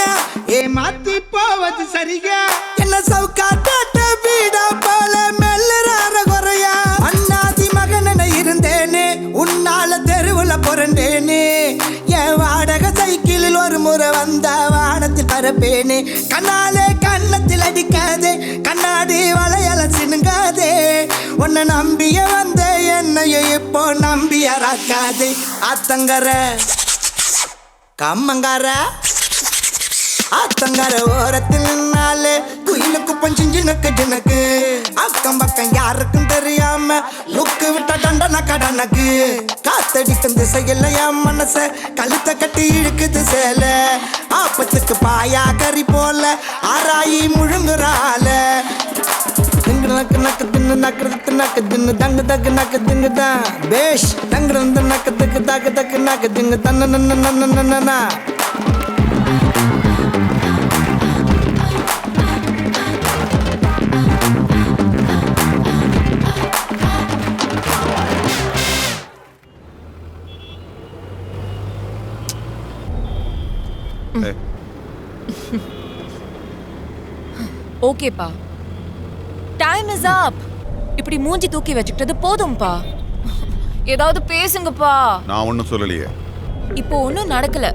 ஏமாத்தி போவது சரிக என்ன சவுக்காட்ட வீடா போல மெல்லுறார குறையா அண்ணாதி மகன இருந்தேனே உன்னால தெருவுல புரண்டேனே என் வாடகை சைக்கிளில் ஒரு முறை வந்த வானத்தில் பரப்பேனே கண்ணாலே கண்ணத்தில் அடிக்காதே கண்ணாடி வளையல சினுங்காதே உன்னை நம்பிய வந்த என்னையும் இப்போ நம்பியராக்காதே ஆத்தங்கர கம்மங்கார ஆத்தங்கர ஓரத்தில் நின்னாலே குயிலுக்கு பஞ்சிஞ்சினுக்கு ஜினுக்கு அக்கம் பக்கம் யாருக்கும் தெரியாம லுக்கு விட்ட டண்டன கடனுக்கு காத்தடிக்கும் திசையில் என் மனச கழுத்த கட்டி இழுக்குது சேல ஆப்பத்துக்கு பாயா கறி போல ஆராயி முழுங்குறால நக்கு நக்கு தின்னு நக்கு நக்கு தின்னு தங்கு தக்கு நக்கு திங்கு தான் பேஷ் தங்கு நக்கு தக்கு தக்கு தக்கு நக்கு திங்கு தன்ன ஓகேப்பா, டைம் இஸ் அப். இப்படி மூஞ்சி தூக்கி வச்சுக்கிட்டது போதும்பா. ஏதாவது பேசுங்கப்பா. நான் ஒன்றும் சொல்லலையே. இப்போ ஒன்றும் நடக்கல.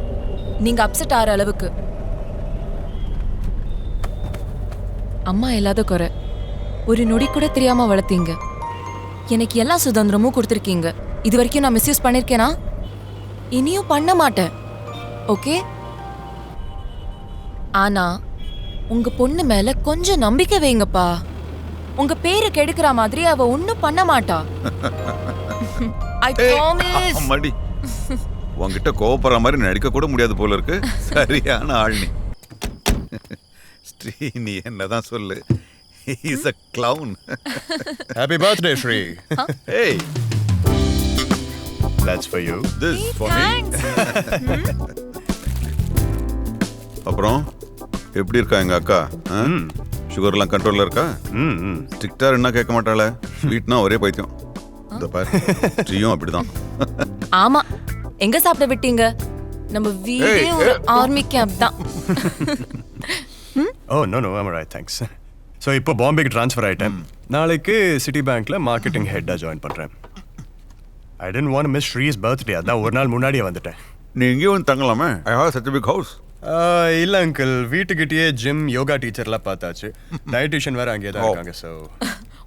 நீங்க அப்செட் ஆகிற அளவுக்கு. அம்மா இல்லாத குறை. ஒரு நொடி கூட தெரியாம வளர்த்தீங்க. எனக்கு எல்லா சுதந்திரமும் கொடுத்துருக்கீங்க. இது வரைக்கும் நான் மிஸ்யூஸ் பண்ணிருக்கேனா? இனியும் பண்ண மாட்டேன். ஓகே? ஆனா உங்க பொண்ணு மேல கொஞ்சம் நம்பிக்கை வைங்கப்பா. உங்க பேரு கெடுக்கிற மாதிரி அவ ஒண்ணும் பண்ண மாட்டா. I promise. அம்மாடி, உன்கிட்ட கோவப்படுற மாதிரி நடிக்க கூட முடியாது போல இருக்கு. சரியான ஆள் நீ. ஸ்ரீ, நீ என்னதான் சொல்லு. He is a clown. Happy birthday, Shri. Hey. That's for you. This for me. அப்புறம் எப்படி இருக்கா எங்க அக்கா? சுகர்லாம் கண்ட்ரோல்ல இருக்கா? ஸ்ட்ரிக்டா என்ன கேட்க மாட்டாளே. ஸ்வீட்னா ஒரே பைத்தியம். இந்த பாரு, ஸ்ரீயும் அப்படிதான். ஆமா, எங்க சாப்பிட விட்டீங்க? நம்ம வீடே ஒரு ஆர்மி கேம்ப் தான். Oh no, I'm alright, thanks. So இப்போ பாம்பேக்கு ட்ரான்ஸ்ஃபர் ஆயிட்டேன். நாளைக்கு சிட்டி பேங்க்ல மார்க்கெட்டிங் ஹெட்டா ஜாயின் பண்றேன். I didn't want to miss Shree's birthday. அதான் ஒரு நாள் முன்னாடியே வந்துட்டேன். நீ இங்கே வந்து தங்கலாமே. I have such a big house. இல்ல அங்கிள், வீட்டுக்கிட்டயே ஜிம், யோகா டீச்சர்லாம் பார்த்தாச்சு. டயட்டிஷியன் வேற அங்கேயே தான் இருக்காங்க. ஸோ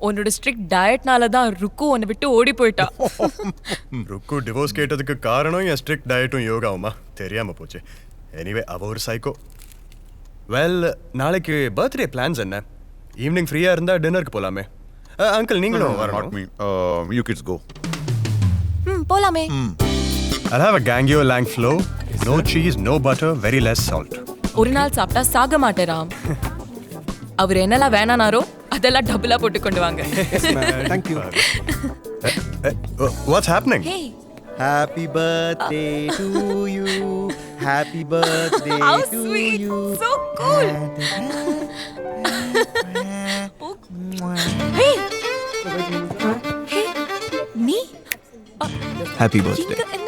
உன்னோட ஸ்ட்ரிக்ட் டயட்னால தான் ருக்கு உன்னை விட்டு ஓடி போயிட்டா. ருக்கு டிவோர்ஸ் கேட்டதுக்கு காரணம் என் ஸ்ட்ரிக்ட் டயட்டும் யோகாவுமா தெரியாம போச்சு. எனிவே அவ ஒரு சைக்கோ. வெல், நாளைக்கு பர்த்டே பிளான்ஸ் என்ன? ஈவினிங் ஃப்ரீயா இருந்தா டின்னருக்கு போலாமே. அங்கிள் நீங்களும் வரணும். You kids go. போலாமே. I'll have a Gangyo Lang Flow. No cheese, no butter, very less salt. ஒரு நாள் சாப்பிட்டா சாக மாட்டேராம். அவர் என்னெல்லாம் வேணானாரோ அதெல்லாம் டபுளா போட்டு கொண்டு வாங்க. Thank you. What's happening? Hey. Happy birthday to you. Happy birthday How to sweet. you. So cool. Hey. Hey. நீ Happy birthday. இங்க என்ன?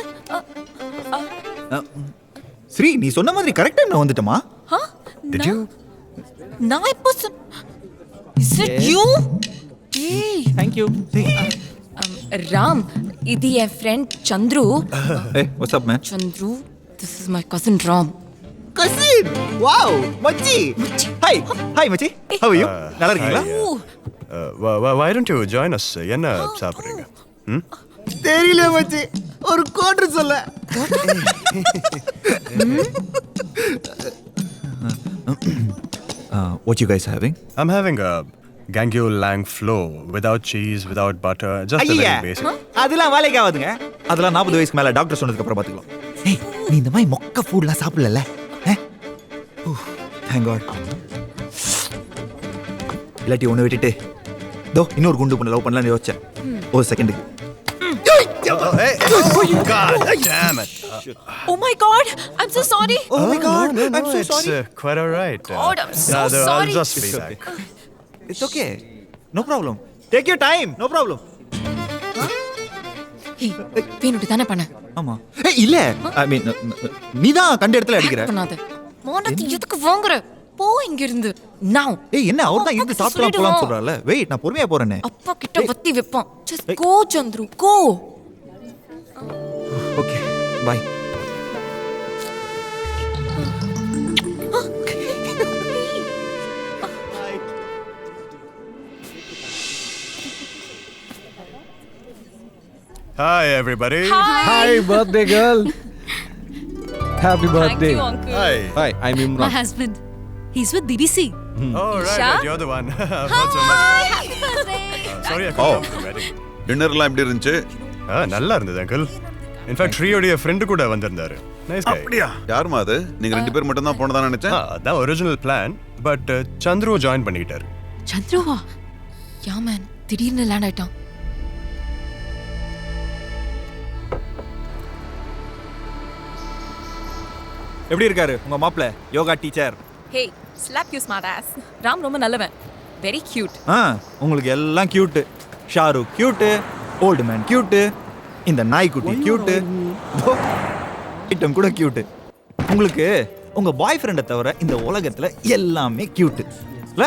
ஸ்ரீ, நீ சொன்ன மாதிரி கரெக்டா நான் வந்துட்டமா? Did you? நான் இப்போ Is it you? Hey. Thank you. Ram, இது என் friend Chandru. Hey, what's up man? Chandru, this is my cousin Ram. Cousin! Wow, மச்சி. Hi, hi மச்சி. How are you? நல்லா இருக்கீங்களா? Why don't you join us? என்ன சாப்பிடுறீங்க? தெரியல மச்சி, ஒரு கோட்ரு சொல்ல. What you guys having? I'm having a Gangyo Lang Flo without cheese, without butter, just a ஐயா, little basic. அதெல்லாம் வேலைக்கு ஆகாதுங்க. அதெல்லாம் 40 வயசுக்கு மேல டாக்டர் சொன்னதுக்கு அப்புறம் பாத்துக்கலாம். ஏய், நீ இந்த மாதிரி மொக்க ஃபுட்லாம் சாப்பிடல. Thank God. இல்லாட்டி ஒன்று விட்டுட்டு தோ இன்னொரு குண்டு பொண்ணு லவ் பண்ணலாம்னு யோசிச்சேன். ஒரு செகண்டுக்கு. God damn it. Oh my God, I'm so sorry. Oh my God, No, I'm so it's sorry. quite all right. God, I'm so I'll sorry. just be back. It's okay. No problem. Take your time. No problem. Hey, வேணுட்டு தானே பண்ண. ஆமா. ஏய் இல்ல. I mean நீ தான் கண்ட இடத்துல அடிக்கிற. பண்ணாத. மோனத்தி எதுக்கு வாங்குற? போ இங்க இருந்து. Now. ஏய் என்ன அவர் தான் இருந்து சாப்பிடலாம் போலாம் சொல்றால. வெயிட் நான் பொறுமையா போறேனே. அப்பா கிட்ட வத்தி வைப்பான். Just go Chandru, go. Okay. Bye. Hi, everybody. Hi, birthday girl. Happy birthday. Hi. Hi, I'm My Imran. husband. He's with BBC. Oh, right, Isha? right. You're the one. I've heard so much. Happy birthday. Sorry, I couldn't come to the wedding. டின்னர்லாம் எப்படி இருந்துச்சு? நல்லா இருந்தது uncle. In fact ட்ரீயோடைய friend கூட வந்திருந்தாரு. Nice guy. அப்படியா? யாருமா அது? நீங்க ரெண்டு பேர் மட்டும் தான் போனதா நினைச்சேன். அதான் original plan. But Chandru join பண்ணிட்டாரு. சந்துருவா? யா மேன், திடீர்னு லேண்ட் ஆயிட்டான். எப்படி இருக்காரு உங்க மாப்ள yoga teacher? Hey, slap you smart ass. Ram ரொம்ப நல்லவன். Very cute. உங்களுக்கு எல்லாம் cute. Shahrukh cute, old man cute, இந்த நாய்க்குட்டி கியூட், ஐட்டம் கூட கியூட். உங்களுக்கு உங்க பாய் ஃப்ரெண்டை தவிர இந்த உலகத்துல எல்லாமே கியூட். இல்ல?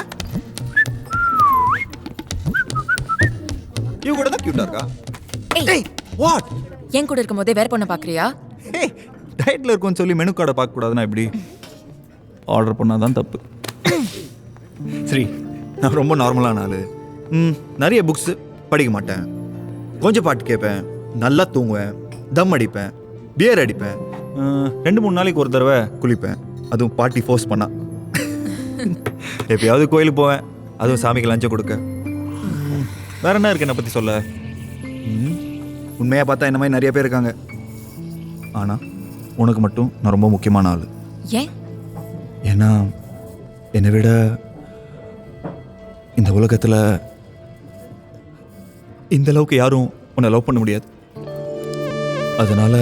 இவ கூட தான் கியூட்டா இருக்கா? ஏய், வாட்? என் கூட இருக்கும்போதே வேற பொண்ணை பாக்குறியா? ஏய், டயட்ல இருக்குன்னு சொல்லி மெனு கார்டை பார்க்க கூடாதுன்னா எப்படி? ஆர்டர் பண்ணாதான் தப்பு. சரி, நான் ரொம்ப நார்மலான ஆளு. நிறைய புக்ஸ் படிக்க மாட்டேன், கொஞ்சம் பாட்டு கேட்பேன், நல்லா தூங்குவேன், தம் அடிப்பேன், பியர் அடிப்பேன், 2-3 நாளைக்கு ஒரு தடவை குளிப்பேன், அதுவும் பாட்டி ஃபோர்ஸ் பண்ணா. எப்பயாவது கோயிலுக்கு போவேன், அதுவும் சாமிக்கு லஞ்சம் கொடுக்க. வேற என்ன இருக்கு என்னை பற்றி சொல்ல? உண்மையாக பார்த்தா இந்த மாதிரி நிறைய பேர் இருக்காங்க. ஆனால் உனக்கு மட்டும் நான் ரொம்ப முக்கியமான ஆள். ஏன்? ஏன்னா என்னை விட இந்த உலகத்தில் இந்த அளவுக்கு யாரும் உன்னை லவ் பண்ண முடியாது. அதனால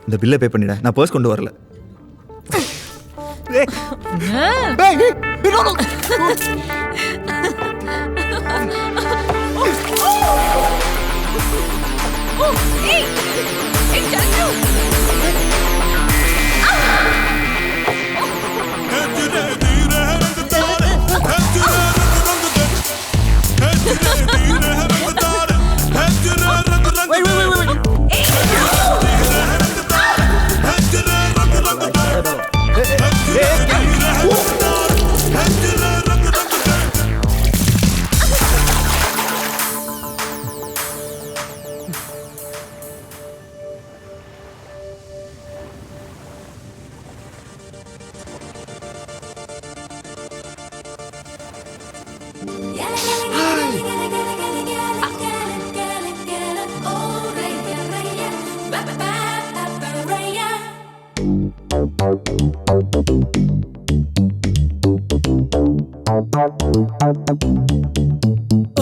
இந்த பில்லை பே பண்ணிட. நான் பர்ஸ் கொண்டு வரல.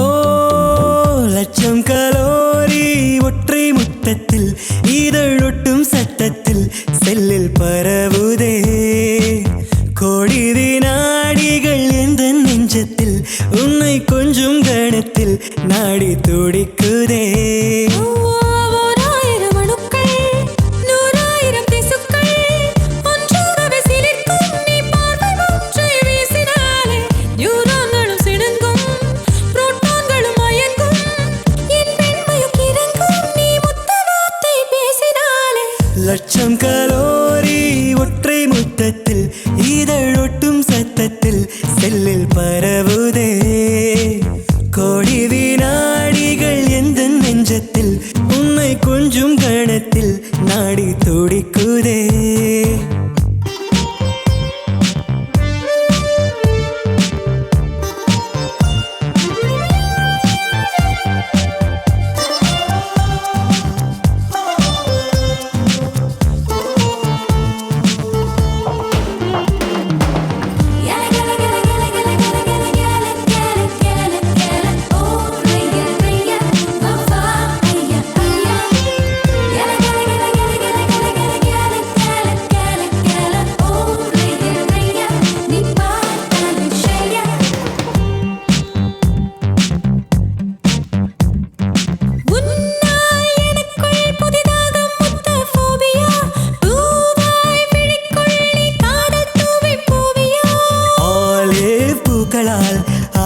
ஓ லட்சம் கலோரி ஒற்றை முத்தத்தில் இதழொட்டும் சத்தத்தில் செல்லில் பரவுதே கோடி வினாடிகள் எந்த நெஞ்சத்தில் உன்னை கொஞ்சம் கணத்தில் நாடி துடிக்குதே லட்சம் கலோரி ஒற்றை முத்தத்தில் இதழொட்டும் சத்தத்தில் கொஞ்சம் கணத்தில் நாடி துடிக்குதே.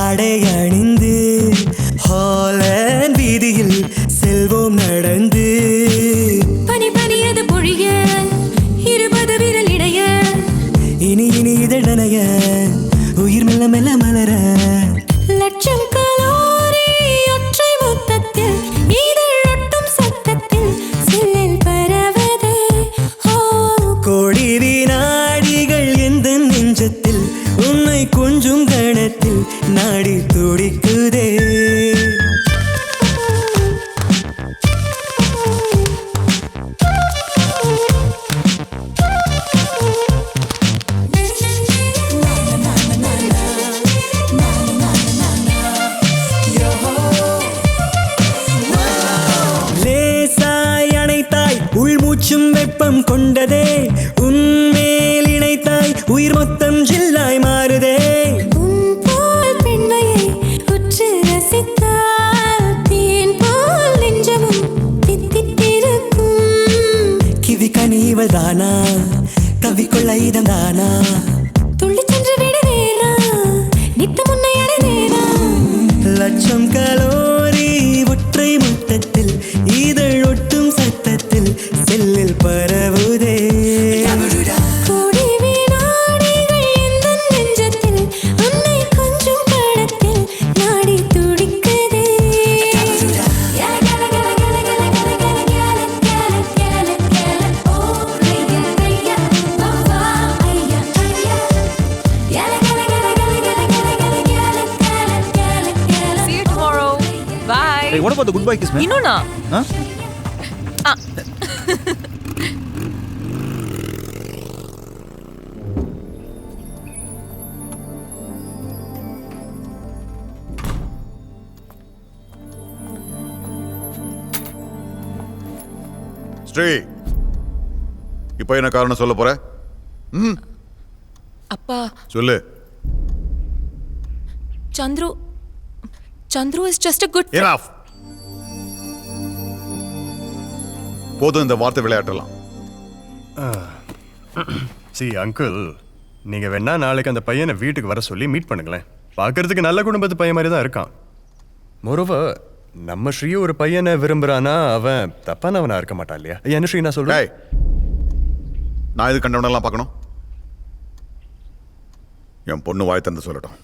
ஆடை அணிந்து ஹாலண்ட் வீதியில் செல்வோம் நடந்து. பனி பனியது பொழிய 20 விரல் இடைய இனி இனி இதழ் நனைய உயிர் மெல்ல மெல்ல மலர. லட்சம் கலோரி ஒற்றை முத்தத்தில் இதழ் ஒட்டும் சத்தத்தில் சில்லில் பரவதே. கோடி வினாடிகள் எந்த நெஞ்சத்தில் உன்னை கொஞ்சம் கணத்தில் நாடி துடிக்குதே. லேசாய் அணைத்தாய் உள்மூச்சும் வெப்பம் கொண்டதே. உன்மேல் இணைத்தாய் உயிர் மொத்தம் ஜில்லாய் மாறுதே. கனிவள் தானா கவிக்குள்ள இதம் தானா துள்ளி சென்று விடுவேனா நித்த முன்னை அடைவேனா. லட்சம் கலோரி ஒற்றை முத்தத்தில் இதழ் ஒட்டும் சத்தத்தில் செல்லில் பரவுதே. கோடி வினாடிகள் எந்த நெஞ்சத்தில் உன்னை கொஞ்சம் கடத்தில் நாடி துடிக்குதே. See you tomorrow. Bye. Hey, what about the goodbye kiss, man? இன்னும்னா? Huh? Sri, இப்போ என்ன காரணம் சொல்ல போற? அப்பா, சொல்லு. Chandru is just a good friend. Enough. போதும் இந்த வார்த்தை விளையாட்டலாம். சி அங்கிள், நீங்க வேணா நாளைக்கு அந்த பையனை வீட்டுக்கு வர சொல்லி மீட் பண்ணுங்களேன். பார்க்கறதுக்கு நல்ல குடும்பத்து பையன் மாதிரி தான் இருக்கான். மோரோவர், நம்ம ஸ்ரீ ஒரு பையனை விரும்புறானா அவன் தப்பானவனா இருக்க மாட்டான் இல்லையா? என்ன ஸ்ரீ நான் சொல்றேன்? நான் இது கண்டவனெல்லாம் பார்க்கணும். என் பொண்ணு வாய் தந்து சொல்லட்டும்.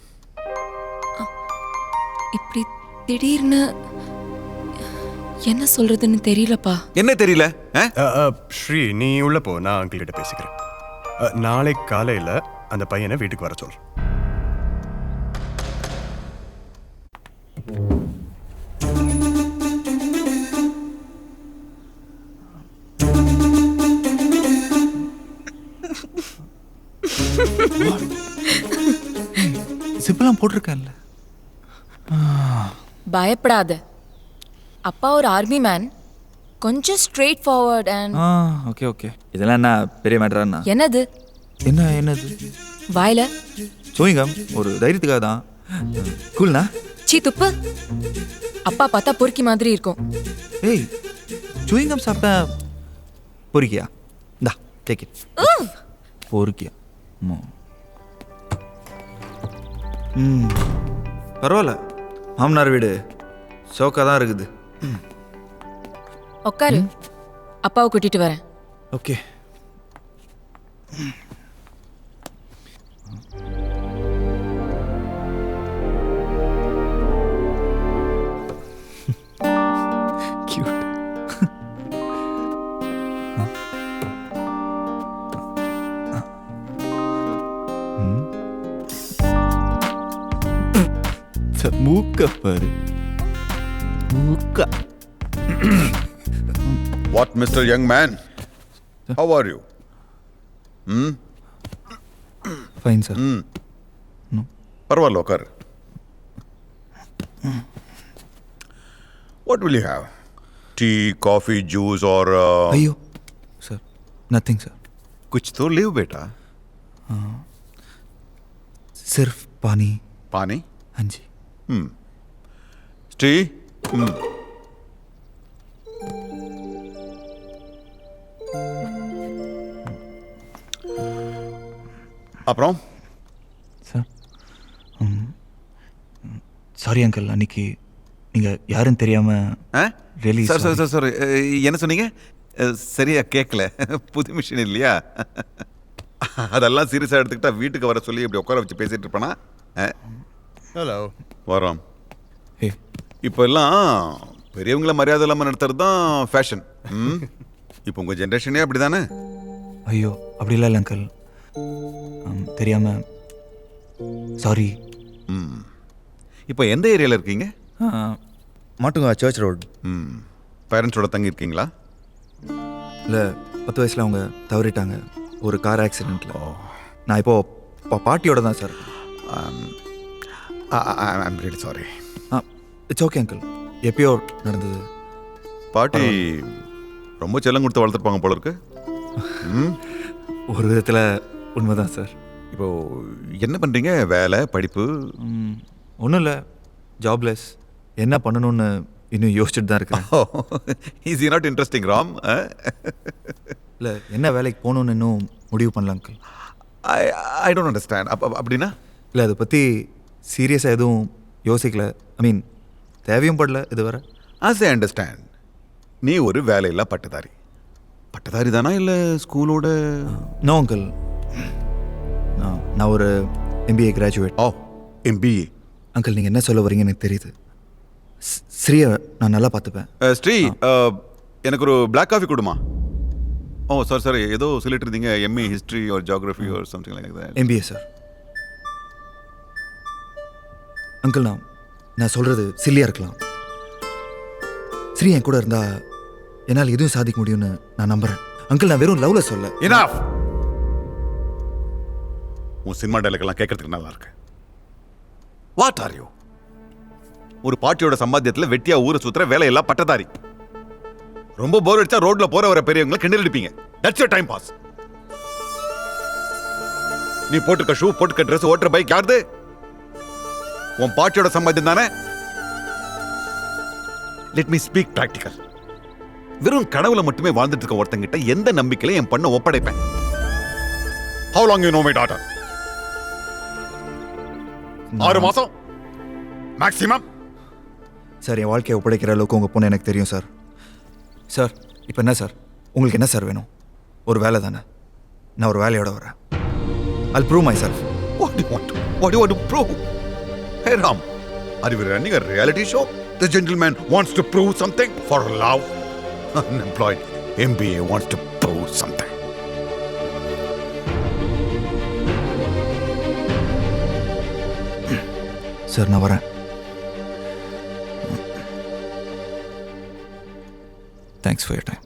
இப்படி திடீர்னு என்ன சொல்றதுன்னு தெரியலப்பா. என்ன தெரியல? ஸ்ரீ நீ உள்ள போ, நான் அங்கிள் கிட்ட பேசிக்கிறேன். நாளை காலையில அந்த பையனை வீட்டுக்கு வர சொல். சிப்பெல்லாம் போட்டிருக்கேன்ல. பயப்படாத, அப்பா ஒரு ஆர்மி மேன், கொஞ்சம் straight forward and. Okay okay, இதெல்லாம் என்ன பெரிய மேட்டரா? என்னது என்னது வாயில சூயிங்கம் ஒரு தைரியத்துக்காக தான். கூல்னா? சீ துப்பு, அப்பா பார்த்தா பொறுக்கி மாதிரி இருக்கும். ஏய், சூயிங்கம் சாப்பிட்டா பொறுக்கியா? இந்தா டேக் இட். பொறுக்கியா? பரவாயில்ல, மாமனார் வீடு சோக்கா தான் இருக்குது. உட்காரு, அப்பாவை கூட்டிட்டு வரேன். ஓகே. மூக்க பாரு மூக்க. What, Mr. Young Man? How are you? Fine sir. பரவாயில்ல உட்காரு. What will you have? Tea, coffee, juice or... ஐயோ சார், நத்திங் சார். कुछ तो लिव बेटा. सिर्फ पानी. पानी? हाँ जी. Stay. அப்புறம் சார், சாரி அங்கிள், அன்னைக்கு நீங்கள் யாருன்னு தெரியாமல் really. Sir sir sir sir என்ன சொன்னீங்க? சரியா கேட்கல. புது மிஷின் இல்லையா? அதெல்லாம் சீரியஸாக எடுத்துக்கிட்டா வீட்டுக்கு வர சொல்லி இப்படி உட்கார வச்சு பேசிட்டு இருப்பானா? ஹலோ. வரோம். இப்போ எல்லாம் பெரியவங்கள மரியாதை இல்லாமல் நடத்துறது தான் ஃபேஷன். இப்போ உங்கள் ஜென்ரேஷனே அப்படி தானே? ஐயோ அப்படிலாம் இல்லை அங்கிள், தெரியாமல் சாரி. இப்போ எந்த ஏரியாவில் இருக்கீங்க? மாட்டுங்க சர்ச் ரோடு. பேரண்ட்ஸோட தங்கி இருக்கீங்களா? இல்லை, 10 வயசில் அவங்க தவறிட்டாங்க ஒரு கார் ஆக்சிடெண்ட்டில். நான் இப்போது பாட்டியோட தான் sir. I'm really sorry. It's okay uncle, எப்பயோ நடந்தது. பாட்டி ரொம்ப செல்லம் கொடுத்து வளர்த்துருப்பாங்க போல இருக்கு. ஒரு விதத்தில் உண்மைதான் சார். இப்போது என்ன பண்ணுறீங்க? வேலை, படிப்பு? ஒன்றும் இல்லை, ஜாப்லெஸ். என்ன பண்ணணும்னு இன்னும் யோசிச்சுட்டு தான் இருக்கேன். Is not interesting Ram? இல்லை, என்ன வேலைக்கு போகணுன்னு இன்னும் முடிவு பண்ணல அங்கிள். I don't understand. அப்படின்னா? இல்லை, அதை பற்றி சீரியஸாக எதுவும் யோசிக்கல. ஐ மீன் தேவையும் படல இது வர. ஆஸ் ஐ அண்டர்ஸ்டாண்ட், நீ ஒரு வேலையில்லா பட்டதாரி. பட்டதாரி தானா இல்லை ஸ்கூலோட? நோ அங்கிள், நான் ஒரு MBA கிராஜுவேட். ஓ, MBA. அங்கிள், நீங்கள் என்ன சொல்ல வரீங்கன்னு எனக்கு தெரியுது. ஸ்ரீயை நான் நல்லா பார்த்துப்பேன். ஸ்ரீ, எனக்கு ஒரு பிளாக் காஃபி கொடுமா? ஓ சார் சார், ஏதோ சொல்லிட்டு இருந்தீங்க, MA history or geography or something like that. MBA sir. Uncle, நான் சொல்கிறது சில்லியாக இருக்கலாம். ஸ்ரீ என் கூட இருந்தா என்னால் எதுவும் சாதிக்க முடியும்னு நான் நம்புகிறேன். அங்கிள், நான் வெறும் லவ்ல சொல்ல. இனஃப். உன் சினிமா டைலாக்லாம் கேட்கறதுக்கு நல்லா இருக்கு. What are you? ஒரு பாட்டியோட சம்பாத்தியத்தில் வெட்டியா ஊரை சுத்துற வேலையெல்லாம் பட்டதாரி. ரொம்ப போர் அடிச்சா ரோட்ல போற வர பெரியவங்களை கிண்டல் அடிப்பீங்க. That's your time boss. நீ போட்டுக்க ஷூ, போட்டுக்க ட்ரெஸ், ஓட்டுற பைக் யாருது? உன் பாட்டியோட சம்பாத்தியம் தானே? Let me speak practical. வெறும் கனவுல மட்டுமே வாழ்ந்துட்டு இருக்க ஒருத்தங்கிட்ட எந்த நம்பிக்கையில என் பண்ண ஒப்படைப்பேன்? How long you know my daughter? 6 மாசம் மேக்ஸிமம். சார், என் வாழ்க்கையை ஒப்படைக்கிற அளவுக்கு உங்கள் பொண்ணு எனக்கு தெரியும் சார். சார், இப்போ என்ன சார், உங்களுக்கு என்ன சார் வேணும்? ஒரு வேலை தானே, நான் ஒரு வேலையோட வரேன். I'll prove myself. What do you want to prove? Hey Ram, are you running a reality show? The gentleman wants to prove something for love. Unemployed MBA wants to prove something. Sir, நான் வரேன். Thanks for your time.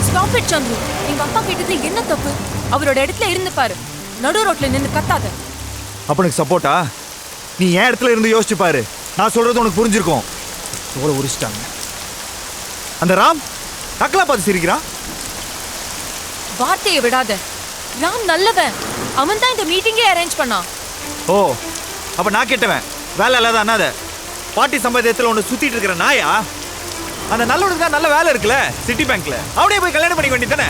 Stop it Chandru. எங்க அப்பா கேட்டது என்ன தப்பு? அவரோட இடத்துல இருந்து பாரு, நடு ரோட்ல நின்று கத்தாத. அப்பனுக்கு சப்போர்ட்டா? நீ என் இடத்துல இருந்து யோசிச்சு பாரு, நான் சொல்றது உனக்கு புரிஞ்சிருக்கும். தோலை உரிச்சிட்டாங்க. அந்த ராம் நக்கலா பார்த்து சிரிக்கிறான். வார்த்தையை விடாத. ராம் நல்லவன். அவன் தான் இந்த மீட்டிங்கே அரேஞ்ச் பண்ணான். ஓ, அப்ப நான் கேட்டவன். வேலை இல்லாத அண்ணாத பாட்டி சம்பாத்தியத்தில் ஒன்று சுத்திட்டு இருக்கிற நாயா? அந்த நல்லவனுக்கு தான் நல்ல வேலை இருக்குல்ல சிட்டி பேங்க்ல, அப்படியே போய் கல்யாணம் பண்ணிக்க வேண்டியதானே?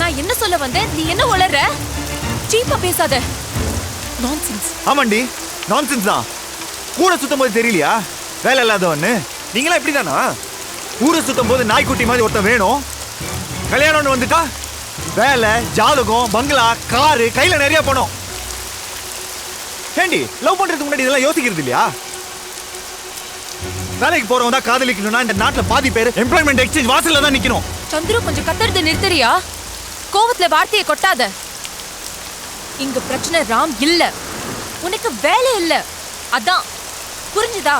நான் என்ன சொல்ல வந்தேன், நீ என்ன உளற? சீப்பா பேசாத. நான்சென்ஸ். ஆமாண்டி, நான்சென்ஸ் தான். கூட சுத்தும் போது தெரியலையா வேலை இல்லாதவன்னு? நீங்களா இப்படிதானா? ஊரை சுத்தும் போது நாய்க்குட்டி மாதிரி ஒருத்தன் வேணும். கல்யாணம்னு வந்துட்டா வேலை, ஜாதகம், பங்களா, காரு, கையில நிறைய பணம். ஏண்டி லவ் பண்றதுக்கு முன்னாடி இதெல்லாம் யோசிக்கிறது இல்லையா? வேலைக்கு போறவங்க தான் காதலிக்கணும்னா இந்த நாட்டுல பாதி பேர் எம்ப்ளாய்மெண்ட் எக்ஸ்சேஞ்ச் வாசல்ல தான் நிக்கணும். சந்துரு கொஞ்சம் கத்துறது நிறுத்தறியா? கோவத்துல வார்த்தையை கொட்டாத. இங்க பிரச்சனை ராம் இல்ல, உனக்கு வேலை இல்ல, அதான் புரிஞ்சுதா?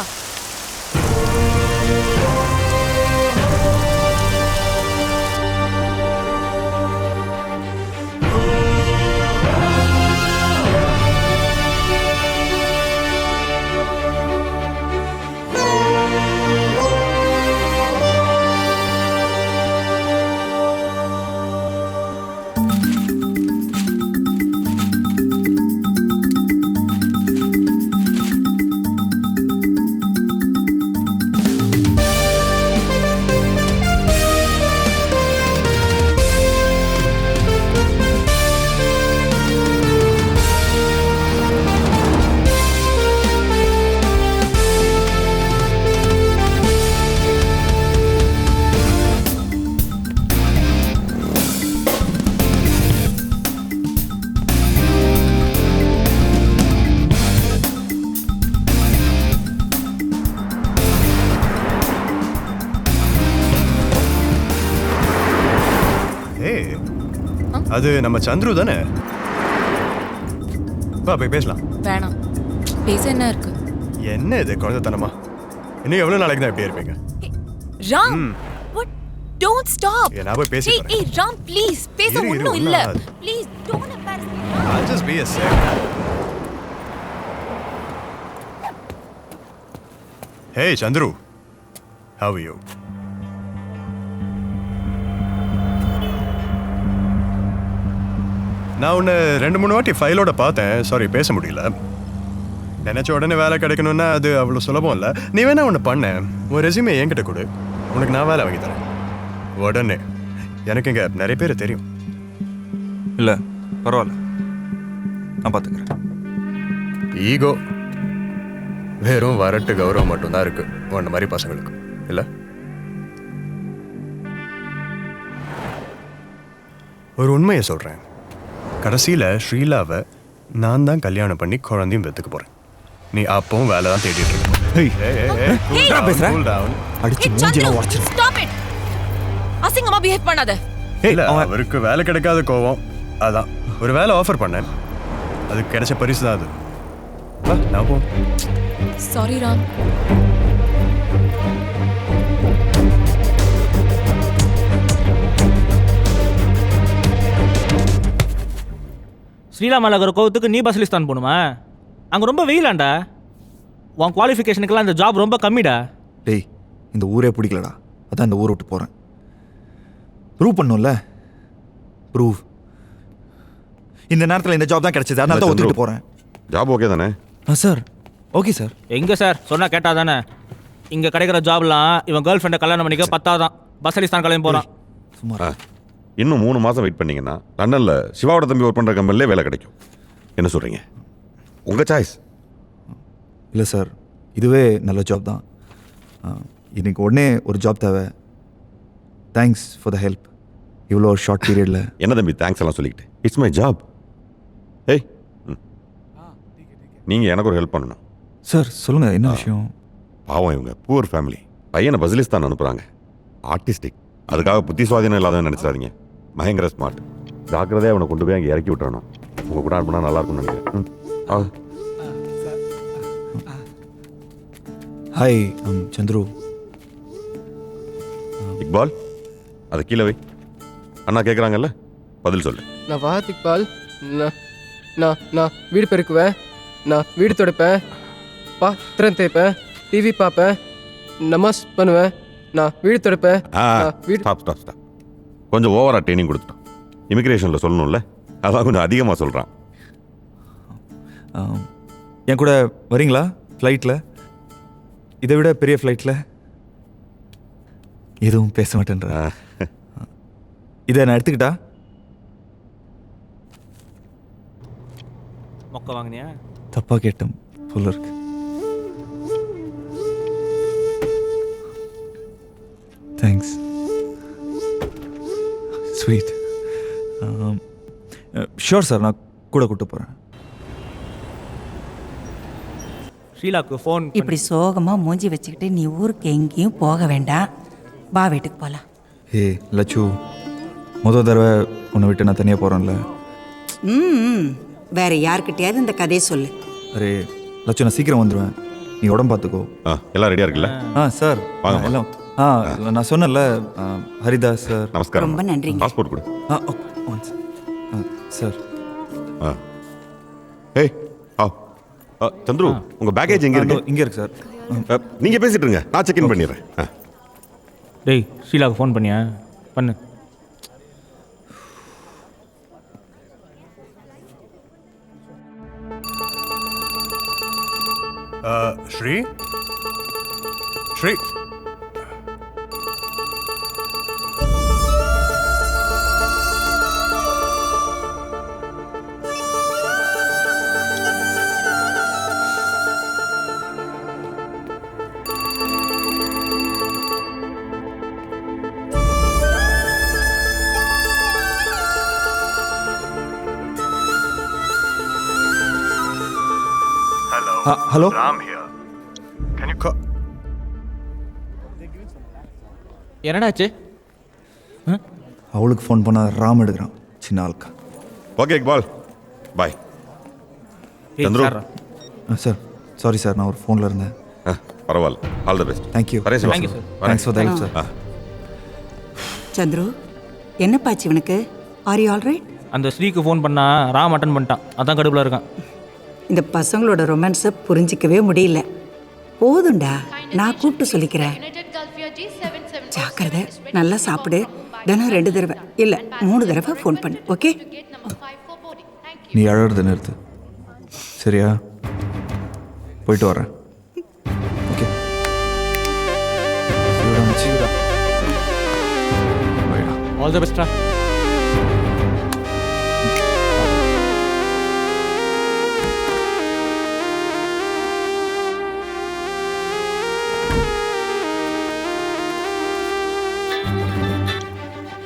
அது நம்ம சந்துரு தானே? வா போய் பேசலாம். வேணாம், பேச என்ன இருக்கு? என்ன இது குழந்தைத்தனமா? இன்னும் எவ்வளவு நாளைக்கு தான் இப்படியே இருப்பீங்க? ராம், what? Don't stop. நான் போய் பேசி Hey, ராம் ப்ளீஸ், பேச ஒண்ணும் இல்ல. Please don't embarrass me. I'll just be a sec. Hey Chandru, how are you? நான் உன்னை 2-3 வாட்டி ஃபைலோட பார்த்தேன். சாரி, பேச முடியல. நினைச்ச உடனே வேலை கிடைக்கணும்னா அது அவ்வளோ சுலபம் இல்லை. நீ வேணா ஒன்று பண்ண, உன் ரெஸ்யூமே என்கிட்ட கொடு, உனக்கு நான் வேலை வாங்கி தரேன் உடனே. எனக்கு இங்கே நிறைய பேர் தெரியும். இல்லை பரவாயில்ல, நான் பார்த்துக்கிறேன். ஈகோ வெறும் வரட்டு கௌரவம் மட்டும்தான் இருக்கு உன்ன மாதிரி பசங்களுக்கு, இல்லை? ஒரு உண்மையை சொல்கிறேன். கடைசியில் ஸ்ரீலாவை நான் தான் கல்யாணம் பண்ணி குழந்தையும் பெற்றுக்க போகிறேன். நீ அப்பவும் வேலை தான் தேடிட்டு இருக்க. அசிங்கமா பிஹேவ் பண்ணாத. அவருக்கு வேலை கிடைக்காத கோவம், அதான் ஒரு வேலை ஆஃபர் பண்ணேன், அதுக்கு கிடைச்ச பரிசு தான் அது. நான் போ. சாரி ராம். ஸ்ரீலாமாவில் இருக்கிற கோவத்துக்கு நீ பஸ்லிஸ்தான் போகணுமா? அங்கே ரொம்ப வெயிலாண்டா. உன் குவாலிஃபிகேஷனுக்கெல்லாம் இந்த ஜாப் ரொம்ப கம்மிடா. டேய், இந்த ஊரே பிடிக்கலடா, அதான் இந்த ஊரை விட்டு போகிறேன். ப்ரூவ் பண்ணும்ல, ப்ரூவ். இந்த நேரத்தில் இந்த ஜாப் தான் கிடைச்சது, அதனால தான் ஒத்துக்கிட்டு போகிறேன். ஜாப் ஓகே தானே? Sir okay sir. எங்கே சார் சொன்னால் கேட்டா தானே? இங்கே கிடைக்கிற ஜாப்லாம் இவன் கேர்ள் ஃப்ரெண்டை கல்யாணம் பண்ணிக்க பத்தாதான் பஸ்லிஸ்தான் கிளம்பி போகிறான். சும்மா இன்னும் 3 மாதம் வெயிட் பண்ணிங்கன்னா லண்டனில் சிவாவோட தம்பி ஒர்க் பண்ணுற கம்பெனிலே வேலை கிடைக்கும். என்ன சொல்கிறீங்க? உங்கள் சாய்ஸ். இல்லை சார், இதுவே நல்ல ஜாப் தான். இன்னைக்கு உடனே ஒரு ஜாப் தேவை. Thanks for the help. இவ்வளோ ஷார்ட் பீரியடில். என்ன தம்பி தேங்க்ஸ் எல்லாம் சொல்லிக்கிட்டு? It's my job. ஏய், நீங்கள் எனக்கு ஒரு ஹெல்ப் பண்ணணும். சார் சொல்லுங்கள், என்ன விஷயம்? பாவம், இவங்க பூர் ஃபேமிலி. பையனை பஸ்லிஸ்தான் அனுப்புகிறாங்க. ஆர்டிஸ்டிக், அதுக்காக புத்தி சுவாதீனம் இல்லாதவன்னு நினச்சிடாதீங்க. பயங்கர ஸ்மார்ட். ஜாக்கிரதையாக அவனை கொண்டு போய் அங்கே இறக்கி விட்டுறணும். உங்கள் கூட அனுப்புனா நல்லா இருக்கும்னு நினைக்கிறேன். ஹாய், சந்துரு. இக்பால், அதை கீழே வை. அண்ணா கேட்குறாங்கல்ல, பதில் சொல்லு. நான் வாத் இக்பால். நான் வீடு பெருக்குவேன், நான் வீடு துடைப்பேன், பாத்திரம் தேய்ப்பேன், டிவி பார்ப்பேன், நமாஸ் பண்ணுவேன், நான் வீடு துடைப்பேன். ஸ்டாப். கொஞ்சம் ஓவராக ட்ரைனிங் கொடுத்துட்டோம். இமிக்ரேஷனில் சொல்லணும்ல, அதான் கொஞ்சம் அதிகமாக சொல்கிறான். என் கூட வரீங்களா ஃப்ளைட்டில்? இதை விட பெரிய ஃப்ளைட்டில். எதுவும் பேச மாட்டேன்ற. இதை நான் எடுத்துக்கிட்டா? மொக்க வாங்கினியா? தப்பாக கேட்டோம் போல இருக்கு. தேங்க்ஸ் ஸ்வீட் ஷோர் சார் நான் கூட கூப்பிட்டு போகிறேன். ஷீலாக்கு ஃபோன் இப்படி சோகமா மூஞ்சி வச்சுக்கிட்டு நீ ஊருக்கு எங்கேயும் போக வேண்டாம், வா வீட்டுக்கு போலாம். ஏய் லட்சு, முதல் தடவை உன்னை விட்டு நான் தனியாக போகிறேன்ல. வேற யார்கிட்டயாவது இந்த கதையை சொல்லு. அரே லட்சு, நான் சீக்கிரம் வந்துடுவேன், நீ உடம்பு பார்த்துக்கோ. எல்லாம் ரெடியாக இருக்குல்ல? சார் வாங்க எல்லாம் நான் சொன்னேன்ல ஹரிதாஸ் சார். நமஸ்காரம். ரொம்ப நன்றிங்க. பாஸ்போர்ட் கொடு. சார். ஏய் சந்துரு, உங்க பேக்கேஜ் எங்க இருக்கு? இங்க இருக்கு சார். நீங்க பேசிட்டு இருங்க, நான் செக் இன் பண்ணிடுறேன். டேய் ஷீலாக்கு ஃபோன் பண்ணியா? பண்ணு. ஸ்ரீ ஸ்ரீ ஹலோ. என்னடாச்சு? அவளுக்கு ஃபோன் பண்ண ராம் எடுக்கிறான், சின்ன ஆளுக்கா. Okay Iqbal, bye. Chandru. Sir sorry sir, நான் ஒரு ஃபோனில் இருந்தேன். பரவாயில்ல, all the best. Thank you. Thanks for the help sir. Chandru, என்னப்பாச்சு இவனுக்கு? Are you all right? அந்த ஸ்ரீக்கு ஃபோன் பண்ணா ராம் அட்டன் பண்ணிட்டான், அதான் கடுப்புல இருக்கான். இந்த பசங்களோட ரொமான்ஸை புரிஞ்சிக்கவே முடியல. போதும்டா, நான் கூப்பிட்டு சொல்லிக்கிறேன். ஜாக்கிரதை, நல்லா சாப்பிடு. தினம் 2 தடவை இல்லை 3 தடவை ஃபோன் பண்ணு. ஓகே? நீ அழறது நிறுத்து, சரியா? போயிட்டு வரேன். Okay. All the best.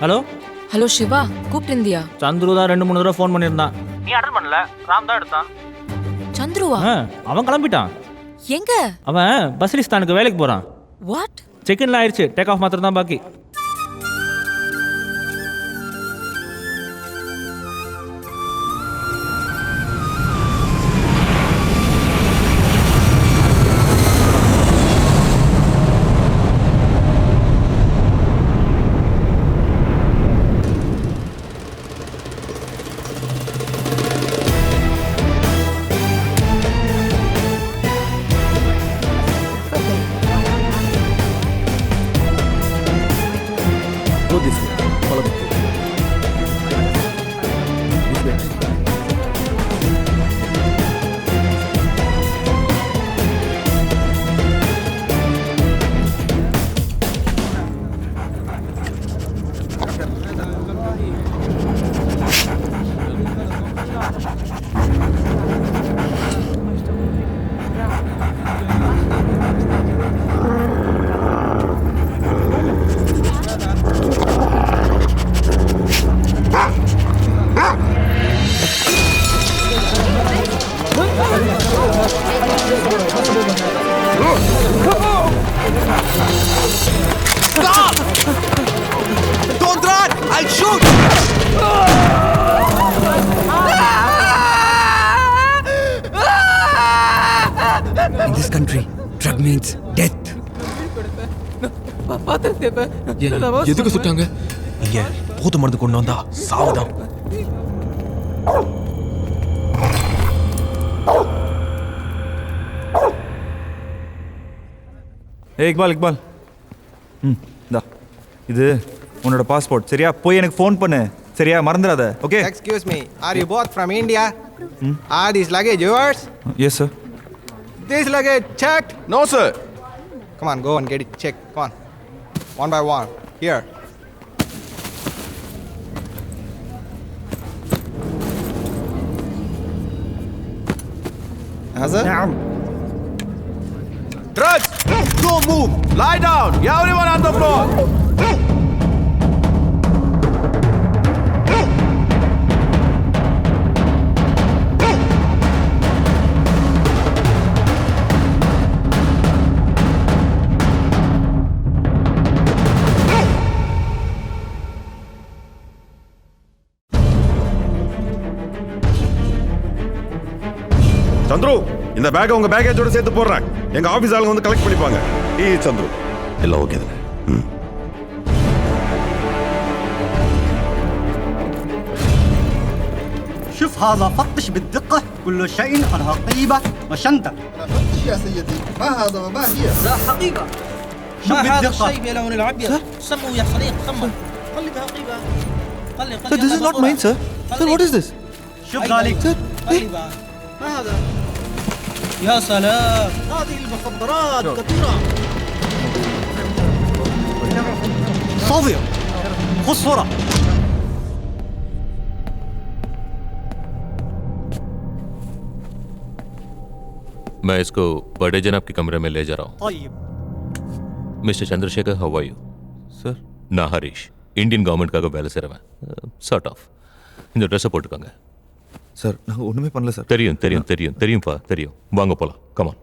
Hello hello Shiva, கூப்பிட்டிருந்தியா? சந்துரு தான் 2-3 தடவை ஃபோன் பண்ணியிருந்தான். நீ அட்டன் பண்ணல, ராம் தான் எடுத்தான். சந்துருவா? அவன் கிளம்பிட்டான். எங்க? அவன் பஸ்ரிஸ்தானுக்கு வேலைக்கு போறான். வாட்? செக் இன்ல ஆயிடுச்சு, டேக் ஆஃப் மாத்திரம் தான் பாக்கி. Don't run! I'll shoot! In this country, drug means death. எதுக்கு சுட்டாங்க? இங்க போது மருந்து கொண்டு வந்தா சாவுதான். ஏய் இக்பால், இக்பால். இந்தா இது உன்னோட பாஸ்போர்ட், சரியா? போய் எனக்கு ஃபோன் பண்ணு, சரியா? மறந்துடாத. Okay? Excuse me, are you both from India? Are these luggage yours? Yes sir. This luggage checked? No sir. Come on, go and get it checked. Come on. One by one. Here. Hazard? Drugs! Don't move! Lie down! Everyone on the floor! Chandru, இந்த பேக்கை உங்க பேக்கேஜோட சேர்த்து போடுறேன். எங்க office ஆளுங்க வந்து collect பண்ணிப்பாங்க. சந்துரு, எல்லாம் ஓகே தானே? شوف هذا فتش بالدقة كل شيء على حقيبة وشنطة. فتش يا سيدي، ما هذا وما هي؟ لا حقيبة. شوف ما هذا بالدقة. الشيء بلون الأبيض؟ سموا يا صديق سموا. خلي بحقيبة. خلي Sir, this is not mine, sir. Sir, what is this? شوف ذلك. Sir, ما هذا؟ يا سلام، هذه المخدرات كثيرة. صافية، خذ صورة. मैं इसको बड़े जनाब के कमरे में ले जा रहा हूँ. طيب. Mister Chandrashekhar, how are you? Sir, நான் ஹரிஷ், இந்தியன் கவர்மெண்ட்காக வேலை செய்கிறவன். சார்ட் ஆஃப். இந்த ட்ரெஸ்ஸை போட்டுக்கோங்க. சார், நாங்கள் ஒன்றுமே பண்ணல சார். தெரியும் தெரியும் தெரியும் தெரியும்ப்பா தெரியும். வாங்க போகலாம். Come on.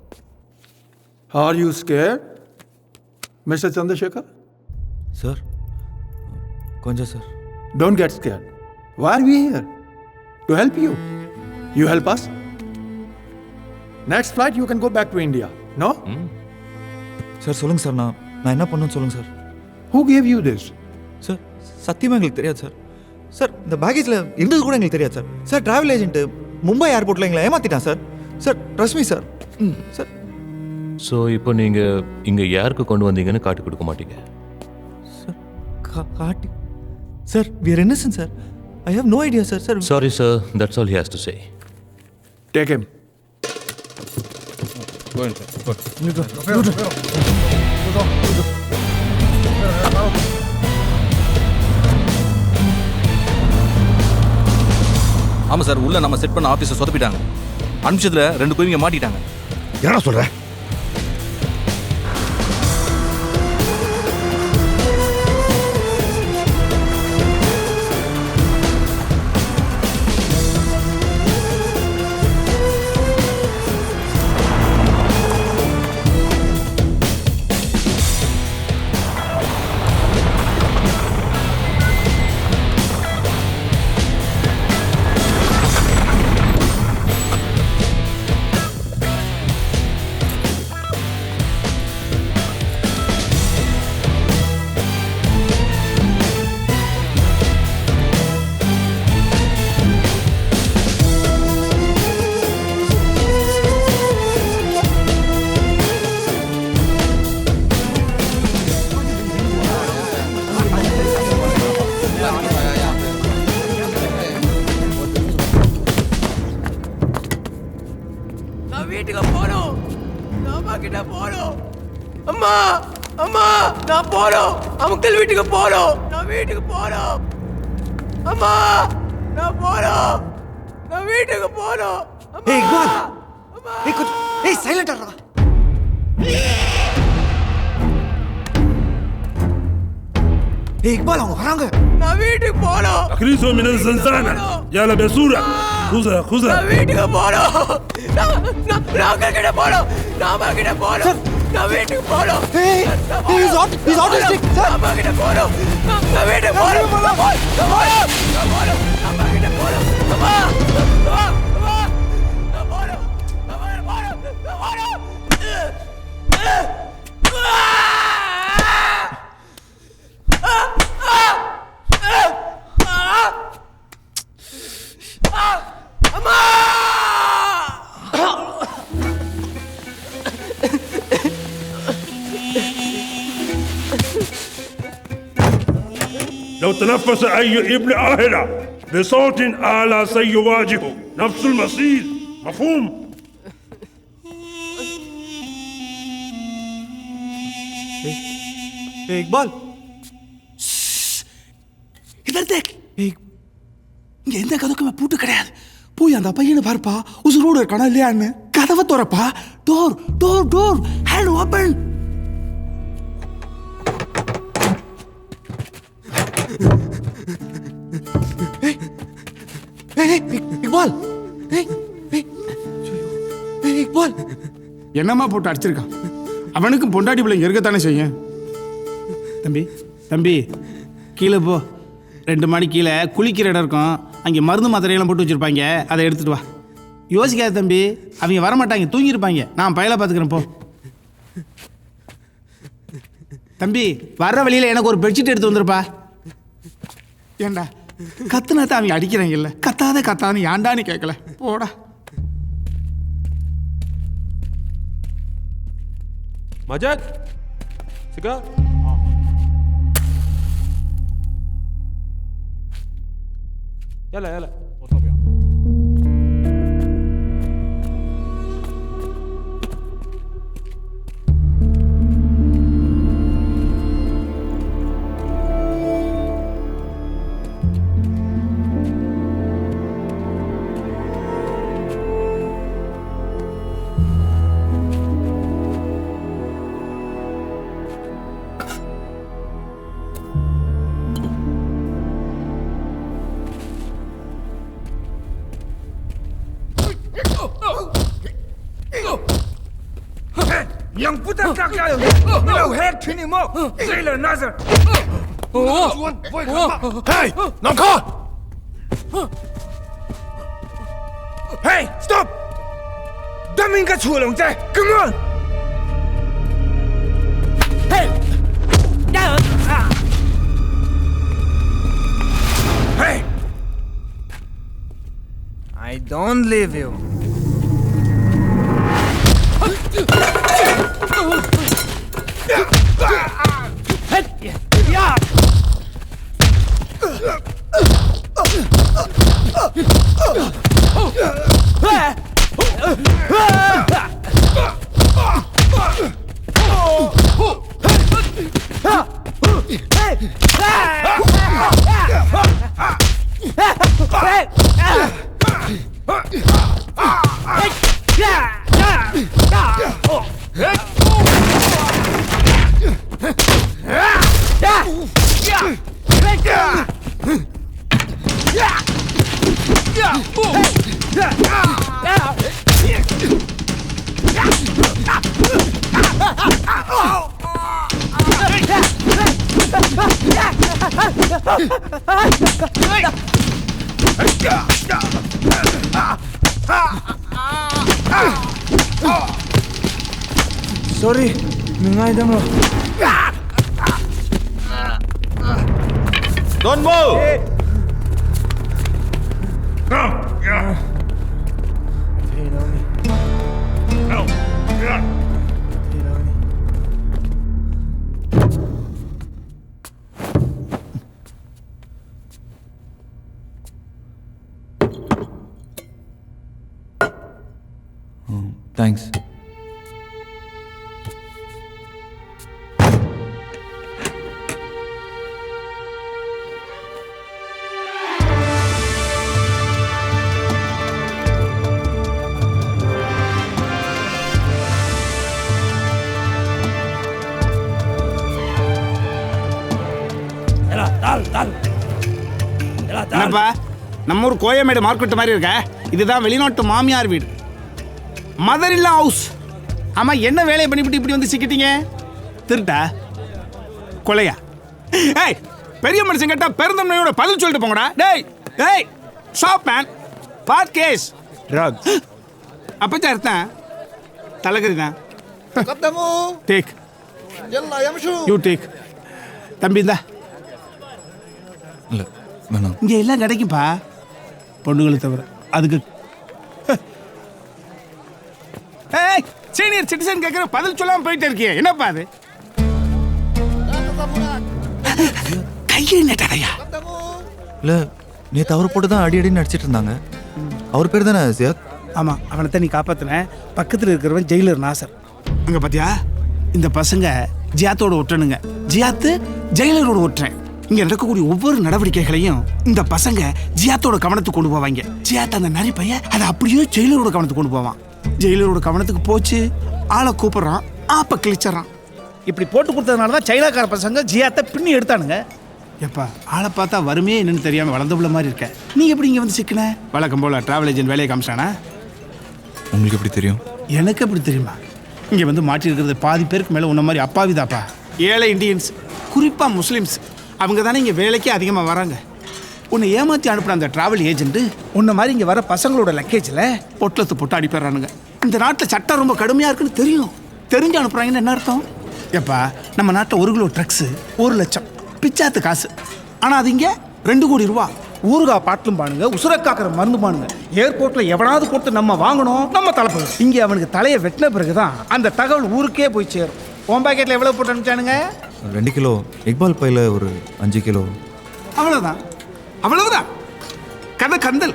Are you scared, Mr. Chandrasekhar? Sir, konja sir. Don't get scared. Why are we here? To help you. You help us. Next flight you can go back to India. No? Sir சொல்லுங்க sir, நான் என்ன பண்ணணும்னு சொல்லுங்க sir. Who gave you this? Sir, சத்தியமாக எங்களுக்கு தெரியாது sir. Sir, இந்த பேக்கேஜில் இருந்தது கூட எங்களுக்கு தெரியாது sir. Sir, travel agent Mumbai ஏர்போர்ட்டில் எங்களை ஏமாத்திட்டான் sir. Sir, trust me sir. Sir. So இப்போ நீங்கள் இங்கே யாருக்கு கொண்டு வந்தீங்கன்னு காட்டி கொடுக்க மாட்டீங்க? சார், காட்டி sir, we are innocent sir. I have no idea sir. Sir, sorry sir, that's all he has to say. Take him. Go in, sir. Go. ஆமாம் சார், உள்ள நம்ம செட் பண்ண ஆஃபீஸை சொதப்பிட்டாங்க. அனுப்பிச்சதுல 2 குயிங்க மாட்டிட்டாங்க. என்ன சொல்ற? வீட்டுக்கு போறோம். அம்மா கிட்ட போறோம். அம்மா அம்மா நான் போறோம். அங்கிள் வீட்டுக்கு போறோம். நான் வீட்டுக்கு போறோம். அம்மா நான் போறோம். நான் வீட்டுக்கு போறோம். ஏய் இக்பால், ஏய் குட், ஏய் சைலண்டா ரா. ஏய் இக்பால், அவங்க வராங்க. நான் வீட்டுக்கு போறோம். أكريسو من الزنزانة يلا بسورة خذها خذها. நான் வீட்டுக்கு போறோம். நான் அங்கிள் கிட்ட போறோம். நான் அம்மா கிட்ட போறோம். நான் வீட்டுக்கு போறோம். ஏய் he's autistic sir. அம்மா கிட்ட போறோம். நான் வீட்டுக்கு போறோம். நான் போறோம். அம்மா கிட்ட போறோம். அம்மா அம்மா நான் போறோம். நான் போறோம். لو تنفس أي ابن آهلة بصوت أعلى سيواجهه نفس المصير. مفهوم؟ ஏய் இக்பால், इधर देख. இங்க எந்த கதவுக்குமே பூட்டு கிடையாது. போய் அந்த பையனை பார்ப்பா, உசுரோடு இருக்கானா இல்லையான்னு. கதவை திறப்பா. Door door door hand open. Iqbal Iqbal என்னம்மா போட்டு அடிச்சிருக்கான்? அவனுக்கும் பொண்டாட்டி பிள்ளைங்க இருக்கத்தானே செய்யும். தம்பி கீழே போ. 2 மாடி கீழே குளிக்கிற இடம் இருக்கும். அங்கே மருந்து மாத்திரையெல்லாம் போட்டு வச்சுருப்பாங்க. அதை எடுத்துகிட்டு வா. யோசிக்காத தம்பி, அவங்க வரமாட்டாங்க, தூங்கியிருப்பாங்க. நான் பயலை பார்த்துக்கிறேன் போ. தம்பி வர்ற வழியில் எனக்கு ஒரு பெட்ஷீட் எடுத்து வந்துருப்பா. ஏண்டா கத்துனா தான் அவங்க அடிக்கிறாங்க. இல்லை கத்தாதன்னு ஏண்டான்னு கேட்கல. போடா. مجد سيجار يلا يلا طبيعي Yang putar kakak Melau head kini mo Taylor Nazar Hey, Namka Hey, stop Damin ka chulong zai Come on Hey Hey I don't leave you Sorry, mingai damo. Don't move. Thanks. என்னப்பா நம்ம ஊர் Koyambedu market மாதிரி இருக்க? இதுதான் வெளிநாட்டு மாமியார் வீடு, mother இல்லா ஹவுஸ். ஆமா, என்ன வேலையை பண்ணிவிட்டு இப்படி வந்து சிக்கிட்டீங்க? திருட்டா கொலையா? ஏய், பெரிய மனுஷன் கேட்டா பெருந்தன்மையோட பதில் சொல்லிட்டு போங்கடா. டேய் டேய் stop man. What case? Drugs. அப்பதான் அர்த்தம் தலைகறி தான். Take you take. தம்பி இந்தா. இல்லை வேணாம். இங்கே எல்லாம் கிடைக்கும்பா, பொண்ணுங்களை தவிர. அதுக்கு ஏய், சீனியர் சிட்டிசன் கேட்குற பதில் சொல்லாமல் போயிட்டே இருக்கியே, என்னப்பா அது? கையை நட்டடையா? இல்லை, நேற்று அவர் போட்டு தான் அடி நடிச்சிட்டு இருந்தாங்க. அவர் பேர் தானே ஜியாத்? ஆமாம், அவனை தான் நீ காப்பாற்றின. பக்கத்தில் இருக்கிறவன் ஜெயிலர் நாசர். அங்கே பார்த்தியா, இந்த பசங்க ஜியாத்தோட ஒட்டணுங்க, ஜியாத்து ஜெயிலரோட ஒட்டுறேன். இங்க நடக்கக்கூடிய ஒவ்வொரு நடவடிக்கைகளையும் இந்த பசங்க ஜியாத்தோட கவனத்துக்கு கொண்டு போவாங்க. ஜியாத் அந்த நரி பையன் அதை அப்படியே ஜெயிலரோட கவனத்துக்கு கொண்டு போவான். ஜெயிலரோட கவனத்துக்கு போச்சு, ஆளை கூப்பிடுறான், ஆப்ப கிழிச்சறான். இப்படி போட்டு கொடுத்ததுனால தான் சைனாக்கார பசங்க ஜியாத்தை பின்னி எடுத்தானுங்க. எப்பா ஆளை பார்த்தா வறுமையே என்னன்னு தெரியாமல் வளர்ந்த பிள்ளை மாதிரி இருக்க. நீ எப்படி இங்கே வந்து சிக்கின? வழக்கம் போல டிராவல் ஏஜென்ட் வேலையை காமிச்சானா? உங்களுக்கு எப்படி தெரியும்? எனக்கு எப்படி தெரியுமா? இங்கே வந்து மாட்டிருக்கிறது பாதி பேருக்கு மேலே உன்ன மாதிரி அப்பாவிதாப்பா. ஏழை இண்டியன்ஸ், குறிப்பாக முஸ்லீம்ஸ், அவங்க தானே இங்கே வேலைக்கே அதிகமாக வராங்க. உன்னை ஏமாற்றி அனுப்புகிற அந்த டிராவல் ஏஜென்ட்டு உன்ன மாதிரி இங்கே வர பசங்களோட லக்கேஜில் பொட்டலத்து போட்டு அடிப்படுறானுங்க. இந்த நாட்டில் சட்டம் ரொம்ப கடுமையாக இருக்குன்னு தெரிஞ்சு அனுப்புகிறாங்கன்னு என்ன அர்த்தம்? எப்பா நம்ம நாட்டில் 1 கிலோ ட்ரக்ஸு 1 லட்சம் பிச்சாத்து காசு. ஆனால் அது இங்கே 2 கோடி ரூபா. ஊறுகாய் பாட்டிலும் பானுங்க, உசுரக்காக்கிற மருந்து பானுங்க. ஏர்போர்ட்டில் எவனாவது கொடுத்து நம்ம வாங்கணும், நம்ம தலைப்பு. இங்கே அவனுக்கு தலையை வெட்டின பிறகு தான் அந்த தகவல் ஊருக்கே போய் சேரும். உன் பாக்கெட்டில் எவ்வளோ போட்டு அனுப்பிச்சானுங்க? 2 கிலோ இக்பால் பையில் ஒரு 5 கிலோ. அவ்வளவுதான் கதை கந்தல்.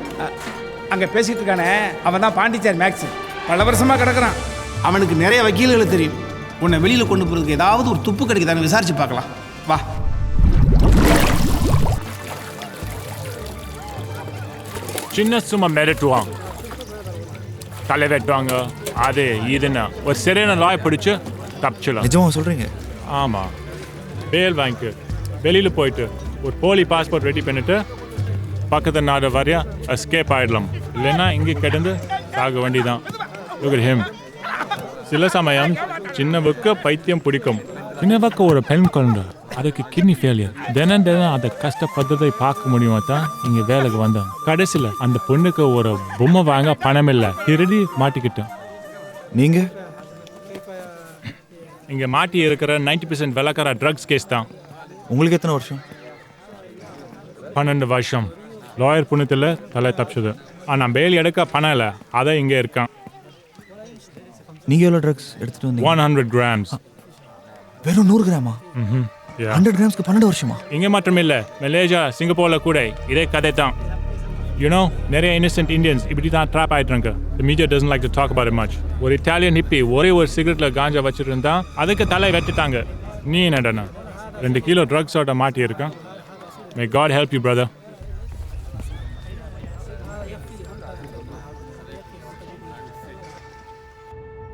அங்கே பேசிட்டு இருக்கானே அவன் தான் பாண்டிச்சேரி மேக்ஸ். பல வருஷமாக கிடக்குறான். அவனுக்கு நிறைய வக்கீல்களை தெரியும். உன்னை வெளியில் கொண்டு போகிறதுக்கு ஏதாவது ஒரு துப்பு கிடைக்குதான்னு விசாரிச்சு பார்க்கலாம். வா. சின்ன சும்மா மிரட்டுவாங்க, தலை வெட்டுவாங்க, அது இதுன்னு ஒரு சரியான லாய் பிடிச்சு தப்பிச்சிடலாம். நிஜமா சொல்கிறீங்க? ஆமாம், பேல் வாங்கிட்டு வெளியில் போயிட்டு ஒரு போலி பாஸ்போர்ட் ரெடி பண்ணிட்டு பக்கத்து நாடு வரையா எஸ்கேப் ஆகிடலாம். இல்லைன்னா இங்கே கிடந்து சாக வேண்டிதான். Look at him. சில சமயம் சின்னவுக்கு பைத்தியம் பிடிக்கும். சின்னவுக்கு ஒரு பெண் குழந்தை, அதுக்கு கிட்னி ஃபெயிலியர். தினம் அதை கஷ்டப்படுறதை பார்க்க முடியுமா தான் இங்கே வேலைக்கு வந்தேன். கடைசியில் அந்த பொண்ணுக்கு ஒரு பொம்மை வாங்க பணம் இல்லை, திருடி மாட்டிக்கிட்டேன். நீங்கள் இங்கே மாட்டி இருக்கிற 90% விளக்கிற ட்ரக்ஸ் கேஸ் தான். உங்களுக்கு எத்தனை வருஷம்? 12 வருஷம். லாயர் புண்ணத்தில் தலை தப்பிச்சது. ஆனால் பேல் எடுக்க பணம் இல்லை, அதை இங்கே இருக்கான். நீங்கள் எவ்வளோ ட்ரக்ஸ் எடுத்துகிட்டு வந்தீங்க? 100 grams. வெறும் 100 கிராமா? 100 கிராம்ஸ்க்கு 12 வருஷமா? இங்கே மட்டும் இல்லை, மலேசியா, சிங்கப்பூரில் கூட இதே கதை தான். யூனோ, நிறைய இன்னசென்ட் இந்தியன்ஸ் இப்படி தான் ட்ராப் ஆகிட்டாங்க. The media doesn't like to talk about it much. ஒரு இட்டாலியன் ஹிப்பி ஒரே ஒரு சிகரெட்டில் காஞ்சா வச்சுட்டு இருந்தா அதுக்கு தலை வெட்டிட்டாங்க. நீ என்னடனா 2 கிலோ ட்ரக்ஸோட மாட்டி இருக்கான். May God help you, brother.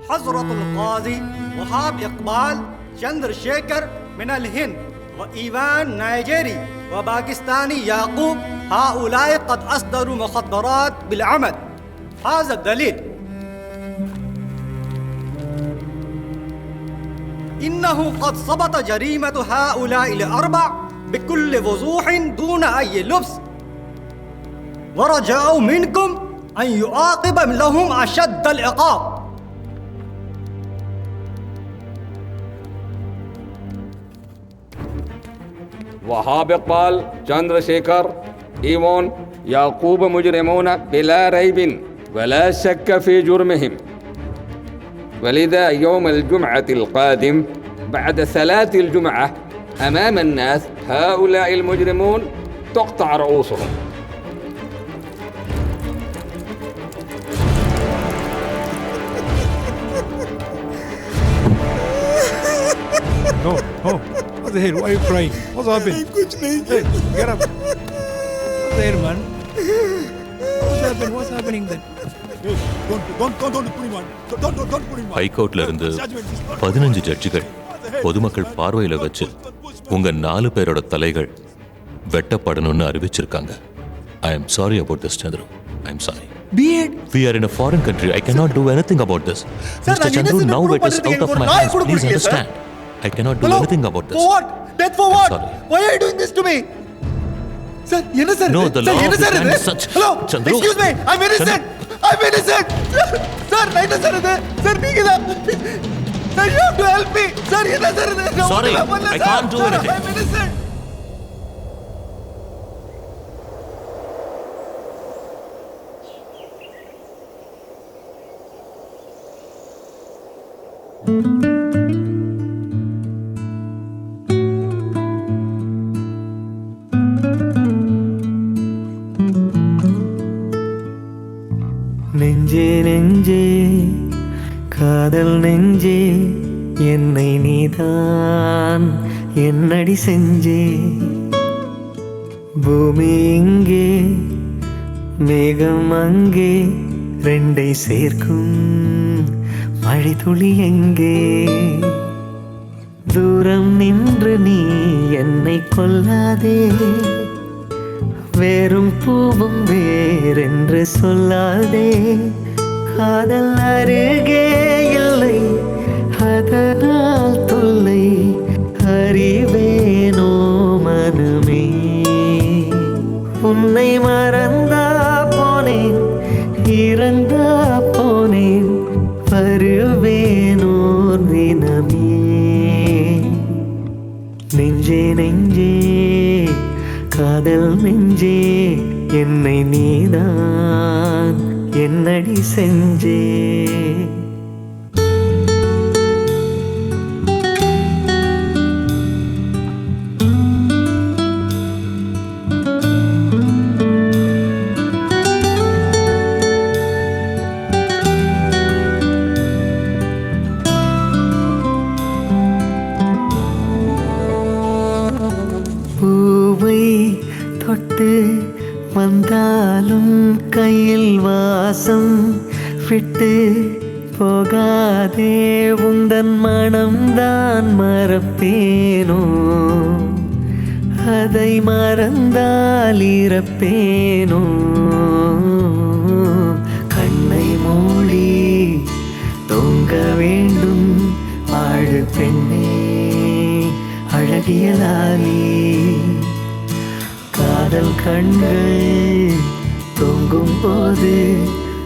حضرة القاضي وهاب إقبال چندرشیکر من الهند وإيوان نيجيري وباكستاني يعقوب، هؤلاء قد أصدروا مخدرات بالعمد. هذا الدليل. إنه قد ثبت جريمة هؤلاء الأربع بكل وضوح دون أي لبس، ورجاء منكم أن يعاقب لهم أشد العقاب. وهاب إقبال چندرشیکر إيوان يعقوب مجرمون بلا ريب ولا شك في جرمهم، ولذا يوم الجمعة القادم بعد صلاة الجمعة أمام الناس هؤلاء المجرمون تقطع رؤوسهم. Oh, what's the head? Why are you crying? What's happened? Hey, get up. What's the head, man? What's happened? What's happening then? Hey, don't put him on. Don't put him on. ஹைகோர்ட்ல இருந்து 15 ஜட்ஜிகள் பொதுமக்கள் பார்வையில வச்சு உங்க 4 பேரோட தலைகள் வெட்டப்படணும்னு அறிவிச்சிருக்காங்க. I am sorry about this, Chandru. I am sorry. We are in a foreign country. I cannot do anything about this. Mr. Chandru, now it is out of my hands. Please understand. I cannot do anything about this. For what? Death for what? Sorry. Why are you doing this to me? Sir, என்ன sir? No, the law of the land is such. Hello, Chandru. excuse me. I'm innocent. I'm innocent. Sir, என்ன sir இது? Sir, நீங்க தான். Sir, you have to help me. Sir, என்ன sir இது? Sorry, I can't do anything. I'm innocent. நெஞ்சே நெஞ்சே காதல் நெஞ்சே என்னை நீதான் என்னடி செஞ்சே, பூமி இங்கே மேகம் அங்கே ரெண்டை சேர்க்கும் மழை துளி எங்கே, தூரம் நின்று நீ என்னை கொல்லாதே, வேறும் பூவும் வேறென்று சொல்லாதே. காதல் அருகே இல்லை, அதனால் தொல்லை அறிவேனோ மனமே. உன்னை மறந்தா போனேன், இறந்தா போனேன், வருவேனோர் தினமே. நெஞ்சே நெஞ்சே காதல் நெஞ்சே, என்னை நீதான் என்னடி செஞ்சே. பூவை தொட்டு வந்தாலும் கையில் வாசம் விட்டு போகாதே. உந்தன் மனம்தான் மறப்பேனோ, அதை மறந்தால் இறப்பேனோ. கண்ணை மூடி தூங்க வேண்டும் வாழு பெண்ணே, அழகிய லாலி. காதல் கண்கள் தூங்கும் போது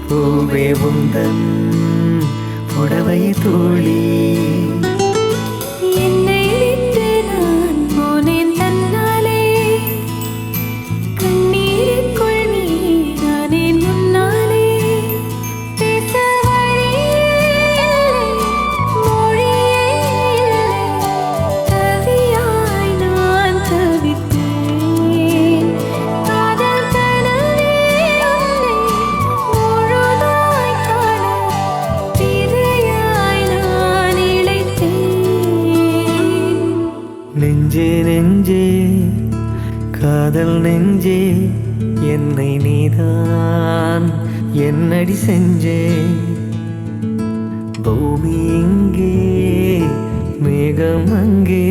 பூவே உந்தன் புடவை தோழி. என்னை விட்டு நான் போனேன் தன்னாலே, கண்ணீருக்குள் நீரானேன் முன்னாலே. பேச வழியே இல்லை, மொழியே இல்லை, தவியாய் நான் தவித்தேன். காதல் கனவே உன்னை முழுதாய் காண திரையாய் நான் இளைத்தேன். நெஞ்சே நெஞ்சே காதல் நெஞ்சே, என்னை நீதான் என்னடி செஞ்சே. பூமி இங்கே மேகம் அங்கே,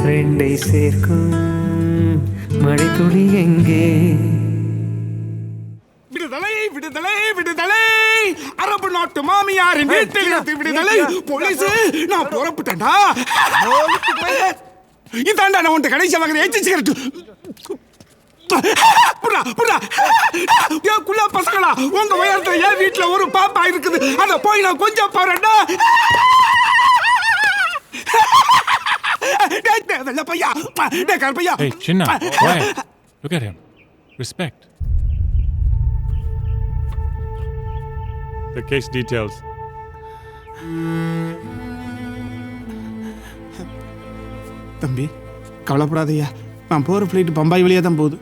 ரெண்டை சேர்க்கும் மழை துளி எங்கே. விடுதலை விடுதலை விடுதலை, அரபு நாட்டு மாமியாரின் வீட்டிலிருந்து விடுதலை. போலீஸ், நான் புறப்பட்டேன்டா. இதாண்டா நான் உன்ட்ட கடைசி வாங்குற ஏச்சி சிகரெட். புடா புடா, ஏன் குள்ள பசங்களா, உங்க உயரத்துல என் வீட்டுல ஒரு பாப்பா இருக்குது, அத போய் நான் கொஞ்சம் பாருடா. வெள்ள பையா, Karuppaiya. Hey, Chinna, quiet. Look at him. Respect. The case details. தம்பி கவலைப்படாதையா, நான் போகிற ஃப்ளைட்டு பம்பாய் வழியாக தான் போகுது.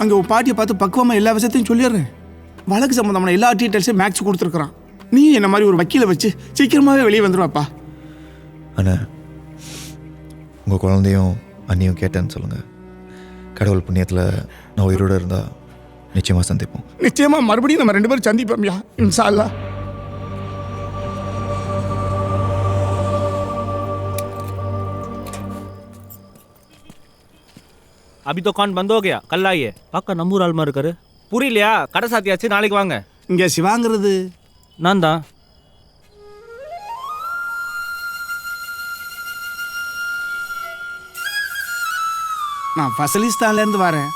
அங்கே உன் பாட்டியை பார்த்து பக்குவமாக எல்லா விஷயத்தையும் சொல்லிடுறேன். வழக்கு சம்மந்தமான எல்லா டீட்டெயில்ஸையும் மேக்ஸ் கொடுத்துருக்குறான். நீ என்ன மாதிரி ஒரு வக்கீலை வச்சு சீக்கிரமாகவே வெளியே வந்துடுவாப்பா. அண்ணா, உங்கள் குழந்தையும் அண்ணியும் கேட்டேன்னு சொல்லுங்கள். கடவுள் புண்ணியத்தில் நான் உயிரோடு இருந்தால் நிச்சயமாக சந்திப்போம். நிச்சயமாக மறுபடியும் நம்ம 2 பேரும் சந்திப்போம்யா, இன்ஷா அல்லாஹ். अभी तो कौन बंद हो गया, कल आइए. पाका नंबर आल मार कर புரியலையா? கடை சாத்தியாச்சு, நாளைக்கு வாங்க. இங்கே சிவாங்கிறது நான் தான். நான் ஃபசலிஸ்தான்லேருந்து வரேன்.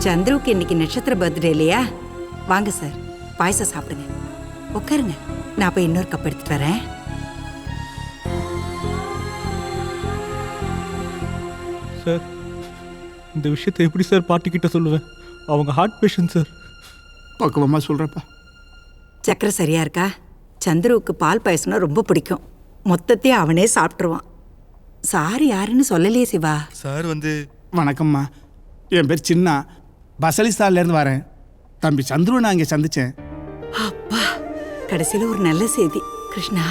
சந்துருவுக்கு இன்னைக்கு நட்சத்திர பர்த்டே இல்லையா? வாங்க சார், பாயசம் சாப்பிடுங்க. உட்காருங்க, நான் போய் இன்னொரு கப் எடுத்துட்டு வரேன். சார், இந்த விஷயத்தை எப்படி சார் பாட்டி கிட்ட சொல்லுவேன்? அவங்க ஹார்ட் பேஷண்ட் சார். பக்குவமாக சொல்கிறப்பா. சக்கரை சரியா இருக்கா? சந்துருவுக்கு பால் பாயசம்னா ரொம்ப பிடிக்கும். மொத்தத்தையும் அவனே சாப்பிட்ருவான். சார் யாருன்னு சொல்லலையே சிவா. சார் வந்து வணக்கம்மா, என் பேர் சின்னா, பசலிஸ்தான்லேருந்து வரேன். தம்பி சந்துருவை நான் இங்கே சந்தித்தேன். அப்பா, கடைசியில் ஒரு நல்ல செய்தி. கிருஷ்ணா,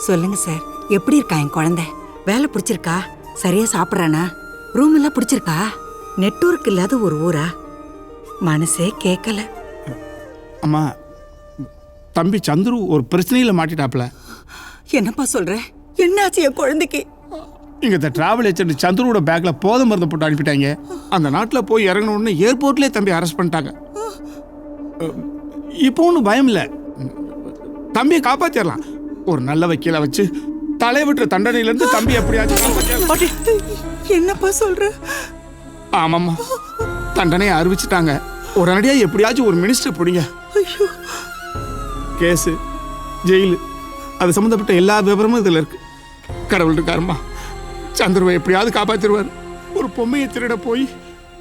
சொல்லுங்க சார், எப்படி இருக்கா என் குழந்தை? வேலை பிடிச்சிருக்கா? சரியா சாப்பிட்றானா? ரூம் எல்லாம் பிடிச்சிருக்கா? நெட்வொர்க் இல்லாத ஒரு ஊரா? மனசே கேட்கல. அம்மா, தம்பி சந்துரு ஒரு பிரச்சனையில் மாட்டிட்டாப்ல. என்னப்பா சொல்ற? என்னாச்சு என் குழந்தைக்கு? இங்க இந்த டிராவல் ஏஜென்ட் சந்துருவோட பேக்ல போதை மருந்து போட்டு அனுப்பிட்டாங்க. அந்த நாட்டில் போய் இறங்கின உடனே ஏர்போர்ட்லேயே தம்பி அரெஸ்ட் பண்ணிட்டாங்க. இப்போ ஒன்றும் பயம் இல்லை, தம்பியை காப்பாற்றிடலாம். ஒரு நல்ல வக்கீலை வச்சு தலைவிட்டுற தண்டனையிலேருந்து தம்பி எப்படியாச்சும். என்னப்பா சொல்ற? ஆமாம்மா, தண்டனையை அறிவிச்சிட்டாங்க. உடனடியாக எப்படியாச்சும் ஒரு மினிஸ்டர் பிடிங்க. கேஸு, ஜெயிலு, அது சம்மந்தப்பட்ட எல்லா விவரமும் இதில் இருக்கு. கடவுள் இருக்காருமா, சந்திரவை எப்படியாவது காப்பாற்றிடுவார். ஒரு பொம்மையை திருட போய்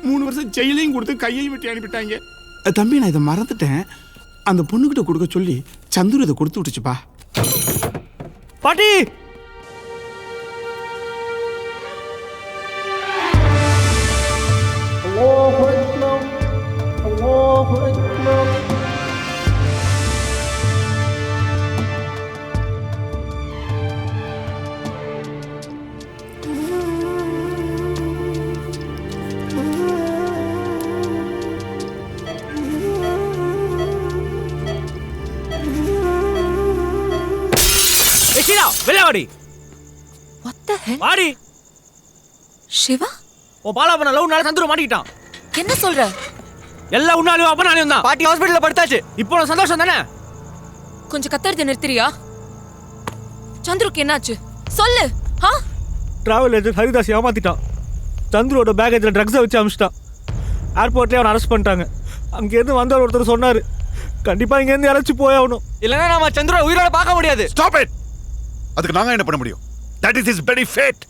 3 வருஷம் ஜெயிலையும் கொடுத்து கையையும் வெட்டி அனுப்பிட்டாங்க. தம்பி நான் இதை மறந்துட்டேன், அந்த பொண்ணுக்கிட்ட கொடுக்க சொல்லி சந்துரு இதை கொடுத்து விட்டுச்சுப்பா. பாட்டி வெளியாடி. What the hell? வாடி. சிவா? ஓ பாலாபன லவ்னால சந்துரு மாட்டிக்கிட்டான். என்ன சொல்ற? எல்லாம் உன்னாலயும் அப்பனாலயும் தான். பாட்டி ஹாஸ்பிடல்ல படுத்தாச்சு. இப்போ சந்தோஷம் தானே? கொஞ்சம் கத்தறத நிறுத்துறியா? சந்துருக்கு என்னாச்சு? சொல்லு. டிராவல் ஏஜென்ட் ஹரிதாஸ் ஏமாத்திட்டான். சந்துரோட பேக்கேஜ்ல ட்ரக்ஸை வச்சு அமிச்சிட்டான். ஏர்போர்ட்லயே அவனை அரெஸ்ட் பண்ணிட்டாங்க. அங்கேருந்து வந்தவர் ஒருத்தர் சொன்னாரு, கண்டிப்பா இங்கேருந்து இறச்சி போயாகணும், இல்லைன்னா நம்ம சந்துரை உயிரோட பார்க்க முடியாது. Stop it. அதுக்கு நாங்க என்ன பண்ண முடியும்? That is his bloody fate.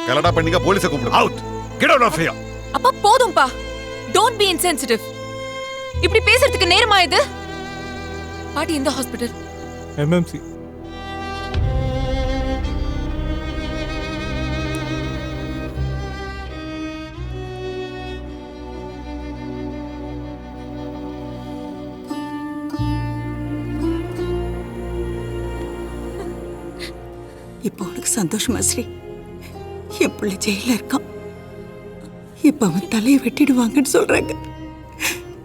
கலடா பண்ணிங்க, போலீஸை கூப்பிடு. Out. Get out of here. அப்பா போதும்பா. Don't be insensitive. இப்படி பேசுறதுக்கு நேரமா இது? பாட்டி இந்த ஹாஸ்பிடல்? MMC. இப்போ உனக்கு சந்தோஷமா ஸ்ரீ? என் பிள்ளை ஜெயில இருக்கான். இப்ப அவன் தலையை வெட்டிடுவாங்கன்னு சொல்றாங்க.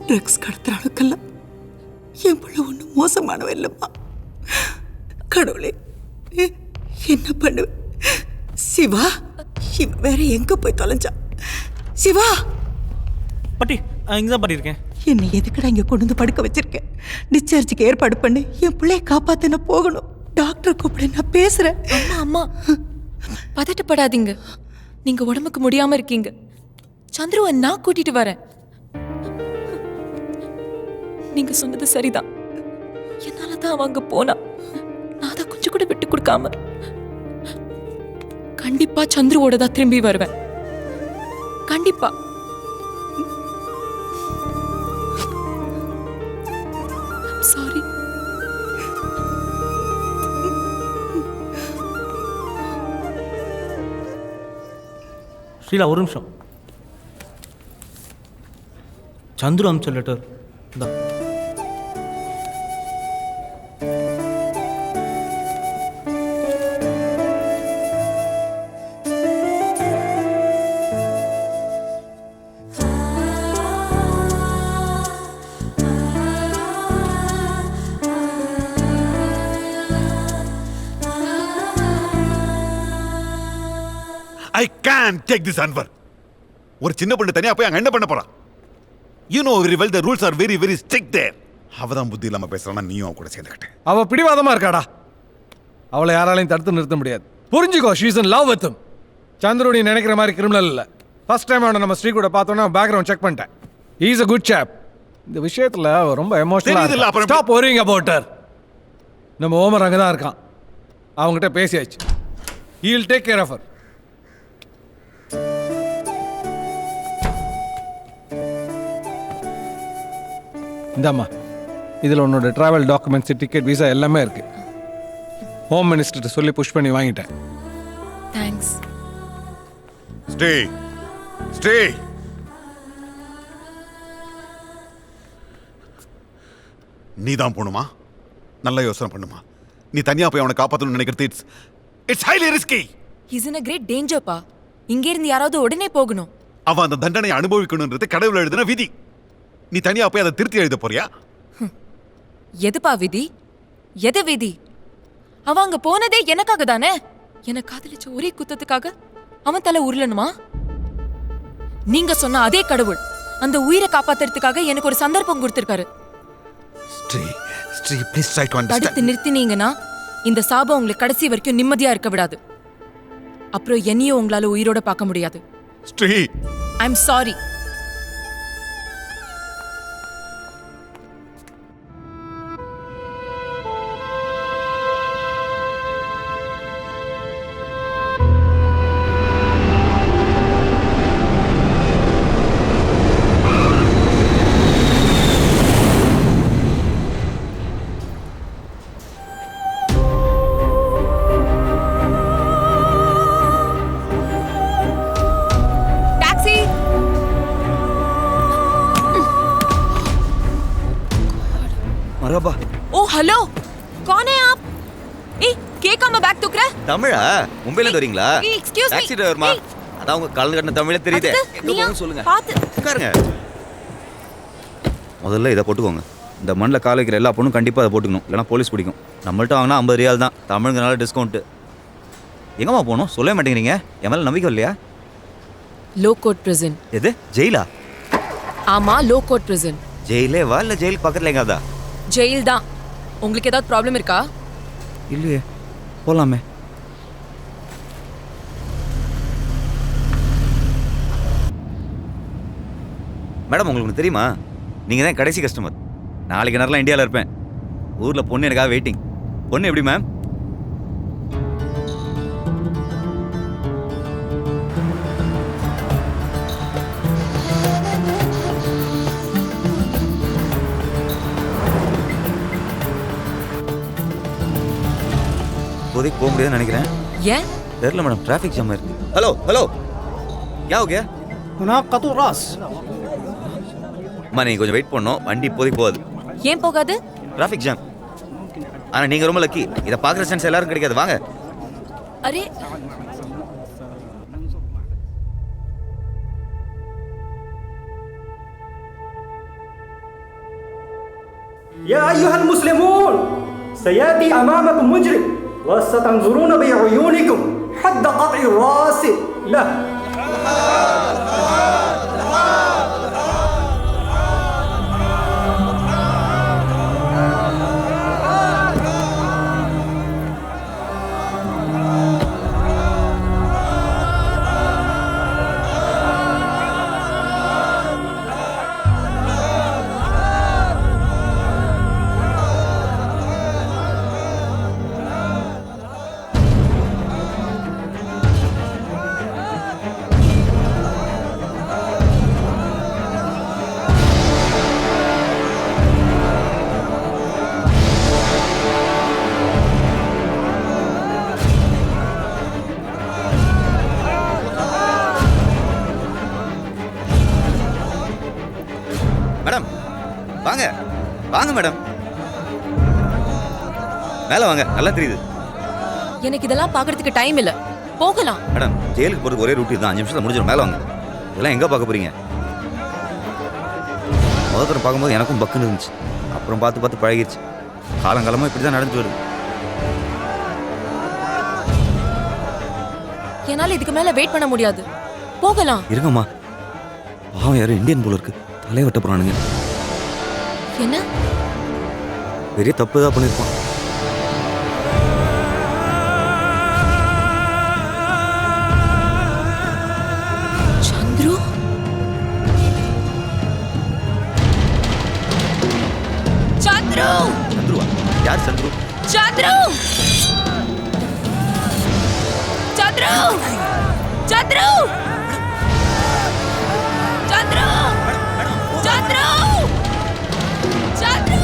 ட்ரக்ஸ் கடத்துற அளவுக்கெல்லாம் என் பிள்ளை ஒன்றும் மோசமானவ இல்லைம்மா. கடவுளே, என்ன பண்ணுவேன்? சிவா இவன் வேற எங்க போய் தொலைஞ்சா? சிவா பாட்டி இங்கதான் பாட்டி இருக்கேன். என்னை எதுக்குடா இங்க கொண்டு வந்து படுக்க வச்சிருக்கேன்? டிஸ்சார்ஜுக்கு ஏற்பாடு பண்ணு. என் பிள்ளைய காப்பாத்த நான் போகணும். டாக்டர் கூப்பிடு, நான் பேசுறேன். அம்மா அம்மா பதட்டப்படாதீங்க. நீங்க உடம்புக்கு முடியாம இருக்கீங்க. சந்துருவை நான் கூட்டிட்டு வரேன். நீங்க சொன்னது சரிதான். என்னாலதான் அவங்க போனா. நான் அதை கொஞ்சம் கூட விட்டு கொடுக்காம கண்டிப்பா சந்துருவோட தான் திரும்பி வருவேன். கண்டிப்பா. சாரி. ஸ்ரீலா ஒரு நிமிஷம். சந்துரு அமிச்ச லெட்டர் இந்த I can't take this, Anwar. ஒரு சின்ன பொண்ணு தனியா போய் அங்க என்ன பண்ண போறா? You know very well the rules are very very strict there. அவதான் புத்தி இல்லாம பேசுறானா, நீயும் அவ கூட சேர்ந்துக்கிட்ட. அவ பிடிவாதமா இருக்காடா. அவளை யாராலையும் தடுத்து நிறுத்த முடியாது. புரிஞ்சுக்கோ, she is in love with him. Chandru நீ நினைக்கிற மாதிரி கிரிமினல் இல்ல. ஃபர்ஸ்ட் டைம் அவனை நம்ம ஸ்ரீ கூட பார்த்தோன்னா பேக்ரவுண்ட் செக் பண்ணிட்டேன். he is a good chap. இந்த விஷயத்துல ரொம்ப எமோஷனலா இருக்கு. Stop worrying about her. நம்ம ஓமர் அங்க தான் இருக்கான். அவங்ககிட்ட பேசியாச்சு. he will take care of her. இந்தாம்மா, இதில் உன்னோட ட்ராவல் டாக்குமெண்ட்ஸ், டிக்கெட், விசா எல்லாமே இருக்கு. ஹோம் மினிஸ்டர்கிட்ட சொல்லி புஷ் பண்ணி வாங்கிட்டேன். தேங்க்ஸ். Stay stay. நீ தான் போணுமா? நல்ல யோசனை பண்ணுமா. நீ தனியா போய் அவனை காப்பாற்றணும்னு நினைக்கிறது it's highly risky. He's in a great danger பா. இங்க இருந்து யாராவது உடனே போகணும். அவன் அந்த தண்டனை அனுபவிக்கணும்ன்றது கடவுள் எழுதின விதி. நீ தனியா போய் அதை திருத்தி எழுத போறியா? எதுப்பா விதி? எது விதி? அவன் அங்க போனதே எனக்காக தானே. எனக்கு காதலிச்ச ஒரே குத்தத்துக்காக அவன் தலை உருளணுமா? நீங்க சொன்ன அதே கடவுள் அந்த உயிரை காப்பாத்துறதுக்காக எனக்கு ஒரு சந்தர்ப்பம் கொடுத்திருக்காரு. ஸ்ரீ ப்ளீஸ் ட்ரை டு தடுத்து அண்டர்ஸ்டாண்ட். நிறுத்தினீங்கன்னா இந்த சாபம் உங்களை கடைசி வரைக்கும் நிம்மதியா இருக்க விடாது. அப்புறம் என்னையும் உங்களால உயிரோட பார்க்க முடியாது. Sri I am sorry. மரபா. ओ हेलो, कौन है आप? ए, கேக்காம பேக் தூக்குற? தமிழா? மும்பைல இருந்து வரீங்களா? Excuse me. டாக்ஸி டிரைவர்மா. அதான் உங்க கலந்து கட்டின தமிழே தெரியுதே. எங்க போகணும் சொல்லுங்க. பாத்து உட்காருங்க. முதல்ல இதை போட்டுக்கோங்க. இந்த மண்ணில் கால் வைக்கிற எல்லா பொண்ணும் கண்டிப்பாக அதை போட்டுக்கணும், இல்லைனா போலீஸ் பிடிக்கும். நம்மள்ட்ட வாங்கினா 50 ரியால் தான், தமிழுங்கனால டிஸ்கவுண்ட்டு. எங்கம்மா போகணும் சொல்லவே மாட்டேங்கிறீங்க. என் மேலே நம்பிக்கை இல்லையா? லோ கோட் பிரிசன். எது ஜெயிலா? ஆமா, லோ கோட் பிரிசன். ஜெயிலே வா இல்லை ஜெயிலுக்கு பக்கத்தில் எங்காவதா? ஜெயில் தான். உங்களுக்கு ஏதாவது ப்ராப்ளம் இருக்கா? இல்லையே, போகலாமே. மேடம் உங்களுக்கு தெரியுமா, நீங்கள் தான் கடைசி கஸ்டமர். நாளைக்கு நேரம்லாம் இந்தியாவில் இருப்பேன். ஊரில் பொண்ணு எனக்காக வெயிட்டிங். பொண்ணு எப்படி மேம்? இப்போதைக்கு போக முடியாதுன்னு நினைக்கிறேன். ஏன்? தெரியல மேடம், டிராஃபிக் ஜாம் இருக்கு. ஹலோ ஹலோ, क्या हो गया? قطع راس. அம்மா நீங்கள் கொஞ்சம் வெயிட் பண்ணணும், வண்டி இப்போதைக்கு போகாது. ஏன் போகாது? Traffic jam. ஆனால் நீங்கள் ரொம்ப லக்கி, இதை பார்க்குற சான்ஸ் எல்லாரும் கிடைக்காது. வாங்க. அரே, يا أيها المسلمون سيأتي أمامكم مجرم وستنظرون بعيونكم حد قطع الرأس له. மேடம் வாங்க வாங்க மேடம், மேலே வாங்க, நல்லா தெரியுது. எனக்கு இதெல்லாம் பார்க்கறதுக்கு டைம் இல்ல. போகலாம். மேடம் ஜெயிலுக்கு போகிறதுக்கு ஒரே ரூட் தான், 5 நிமிஷத்தில் முடிஞ்சிடும். மேலே வாங்க. இதெல்லாம் எங்கே பார்க்க போறீங்க? முதல்ல பார்க்கும்போது எனக்கும் பக்குன்னு இருந்துச்சு, அப்புறம் பார்த்து பார்த்து பழகிடுச்சு. காலங்காலமாக இப்படி தான் நடந்துட்டு வருது. என்னால இதுக்கு மேல வெயிட் பண்ண முடியாது. போகலாம். இருங்கம்மா, பாவம் யாரும் இந்தியன் போல இருக்கு, தலையை வெட்ட போறானுங்க. என்ன? பெரிய தப்பு தான் பண்ணிருப்பான். சந்துரு, சந்துரு, சந்துருவா? யார் சந்துரு? சந்துரு, சந்துரு, சந்துரு, சந்துரு, சந்துரு, சந்துரு.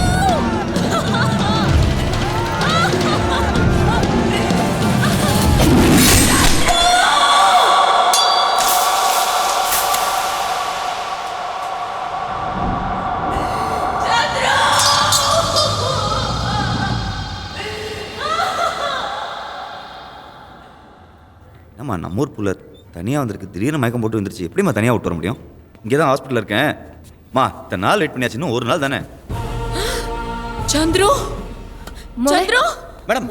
என்னம்மா நம்ம ஊர் புள்ள தனியாக வந்திருக்கு, திடீர்னு மயக்கம் போட்டு வந்துருச்சு. எப்படிம்மா தனியாக விட்டு வர முடியும்? இங்கே தான் ஹாஸ்பிட்டலில் இருக்கேன். மா இத்தனை நாள் வெயிட் பண்ணியாச்சு, இன்னும் ஒரு நாள் தானே. Chandru, Chandru madam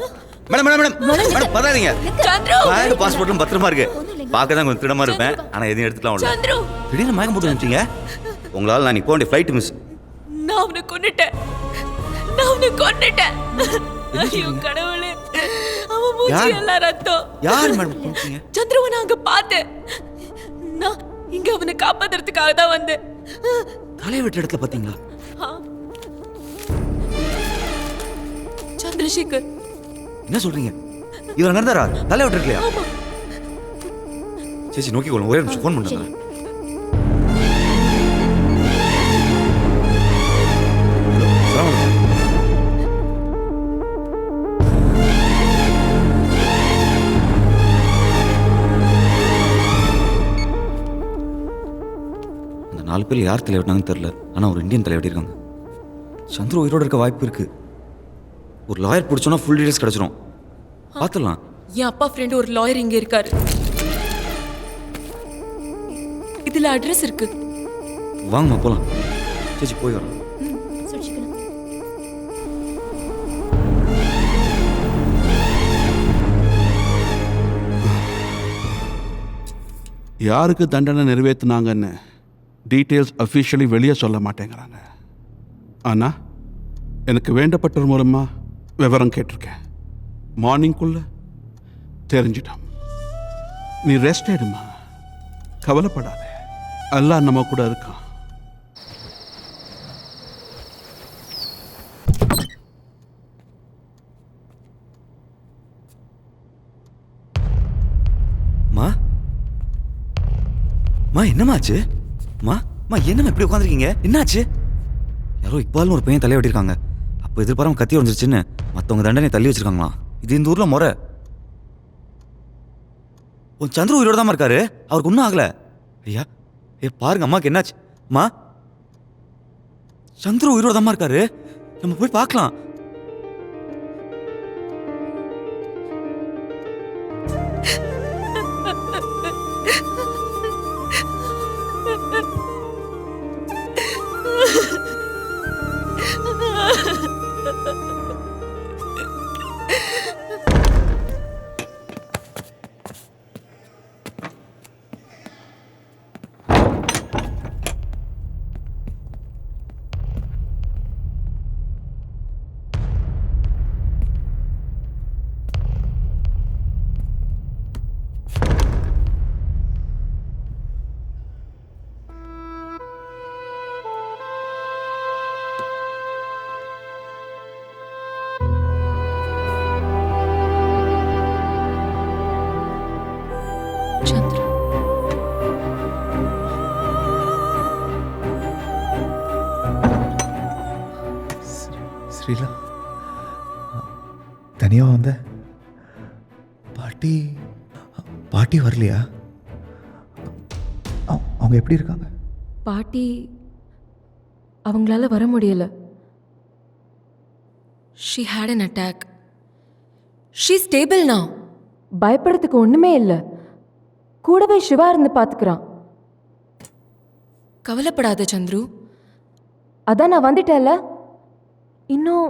madam madam madam madam பதாதீங்க. சந்திரு பேக் பாஸ்போர்ட்லாம் பத்திரமா இருக்கு. பார்க்க தான் கொஞ்சம் திடமா இருப்பேன், ஆனா எதையும் எடுத்துக்கலாம் உள்ள. சந்திரு திடீர்னு மயக்கம் போட்டு வந்துட்டீங்க. உங்களால நான் இப்போ வேண்டிய ஃப்ளைட் மிஸ். நான் அவனை கொன்னுட்டேன். ஐயோ கடவுளே, அவன் மூஞ்சி எல்லாம் ரத்தம். யார் மேடம் கொன்னீங்க? சந்திருவை நான் அங்க பார்த்தேன். நான் இங்க அவனை காப்பாத்துறதுக்காக தான் வந்தேன். தலையை வெட்ட இடத்துல பாத்தீங்களா? சந்திரசேகர். என்ன சொல்றீங்க? இவர் நடந்தாரா? தலையை வெட்ட இருக்கலையா? சேச்சி நோக்கி கொள்ளுங்க, ஒரே நிமிஷம் ஃபோன் பண்ணுங்க. அந்த 4 பேர் யார் தலை வெட்டினாங்கன்னு தெரியல, ஆனா ஒரு இந்தியன் தலை வெட்டியிருக்காங்க. சந்திர உயிரோட இருக்க வாய்ப்பு இருக்கு. ஒரு லாயர் பிடிச்சோன்னா ஃபுல் டீடைல்ஸ் கிடைச்சிரும். பார்த்துடலாம். என் அப்பா ஃப்ரெண்ட் ஒரு லாயர் இங்க இருக்காரு. இதுல அட்ரஸ் இருக்கு. வாங்கம்மா போலாம். சேச்சி போய் வரோம். யாருக்கு தண்டனை நிறைவேற்றினாங்கன்னு டீட்டெயில்ஸ் அஃபிஷியலி வெளியே சொல்ல மாட்டேங்கிறாங்க. ஆனால் எனக்கு வேண்டப்பட்டவர் மூலமாக விவரம் கேட்டிருக்கேன். மார்னிங்குள்ள தெரிஞ்சிட்டோம். நீ ரெஸ்ட் எடுமா, கவலைப்படாத. அல்லாஹ் நம்ம கூட இருக்கான். என்னமாச்சு? என்னம்மா இப்படி உட்காந்துருக்கீங்க? என்னாச்சு? யாரோ இக்பால்னு ஒரு பையன் தலையை வெட்டிருக்காங்க. அப்போ எதிர்பாராம கத்தி வந்துருச்சுன்னு மற்றவங்க தண்டனை தள்ளி வச்சிருக்காங்களா? இது இந்த ஊர்ல முறை. உன் சந்திர உயிரோட தான் இருக்காரு, அவருக்கு ஒன்றும் ஆகல. ஐயா பாருங்க, அம்மாக்கு என்னாச்சு? அம்மா, சந்திர உயிரோட தான் இருக்காரு, நம்ம போய் பார்க்கலாம். ஸ்ரீலா, தனியாக வந்த? பாட்டி வரலையா? அவங்க எப்படி இருக்காங்க? பாட்டி அவங்களால வர முடியல. She had an attack. She's stable now. பயப்படுறதுக்கு ஒண்ணுமே இல்லை. கூடவே சிவா இருந்து பார்த்துக்கிறான். கவலைப்படாத சந்துரு. அதான் நான் வந்துட்டேன்ல, இன்னும்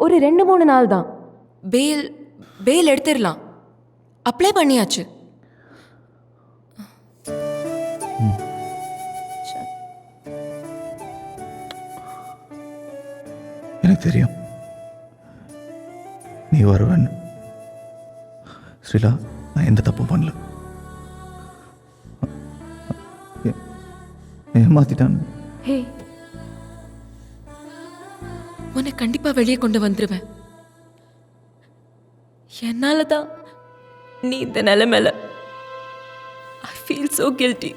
ஒரு 2-3 நாள் தான். பேல் எடுத்துடலாம். அப்ளை பண்ணியாச்சு. எனக்கு தெரியும் நீ வருவன்னு. ஸ்ரீலா, நான் எந்த தப்பும் பண்ணல. ஏமாத்திட்டான். ஹே, உன்னை கண்டிப்பா வெளியே கொண்டு வந்துருவேன். என்னால தான் நீ இந்த நிலைமையில. I feel so guilty.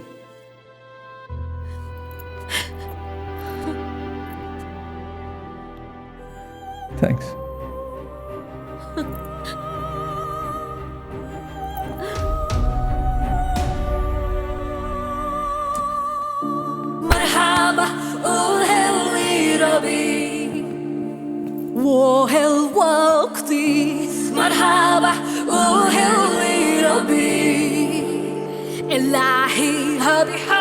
Thanks. مرحبا أهلي ربي وهل وقتي مرحبا أهلي ربي إلهي هذه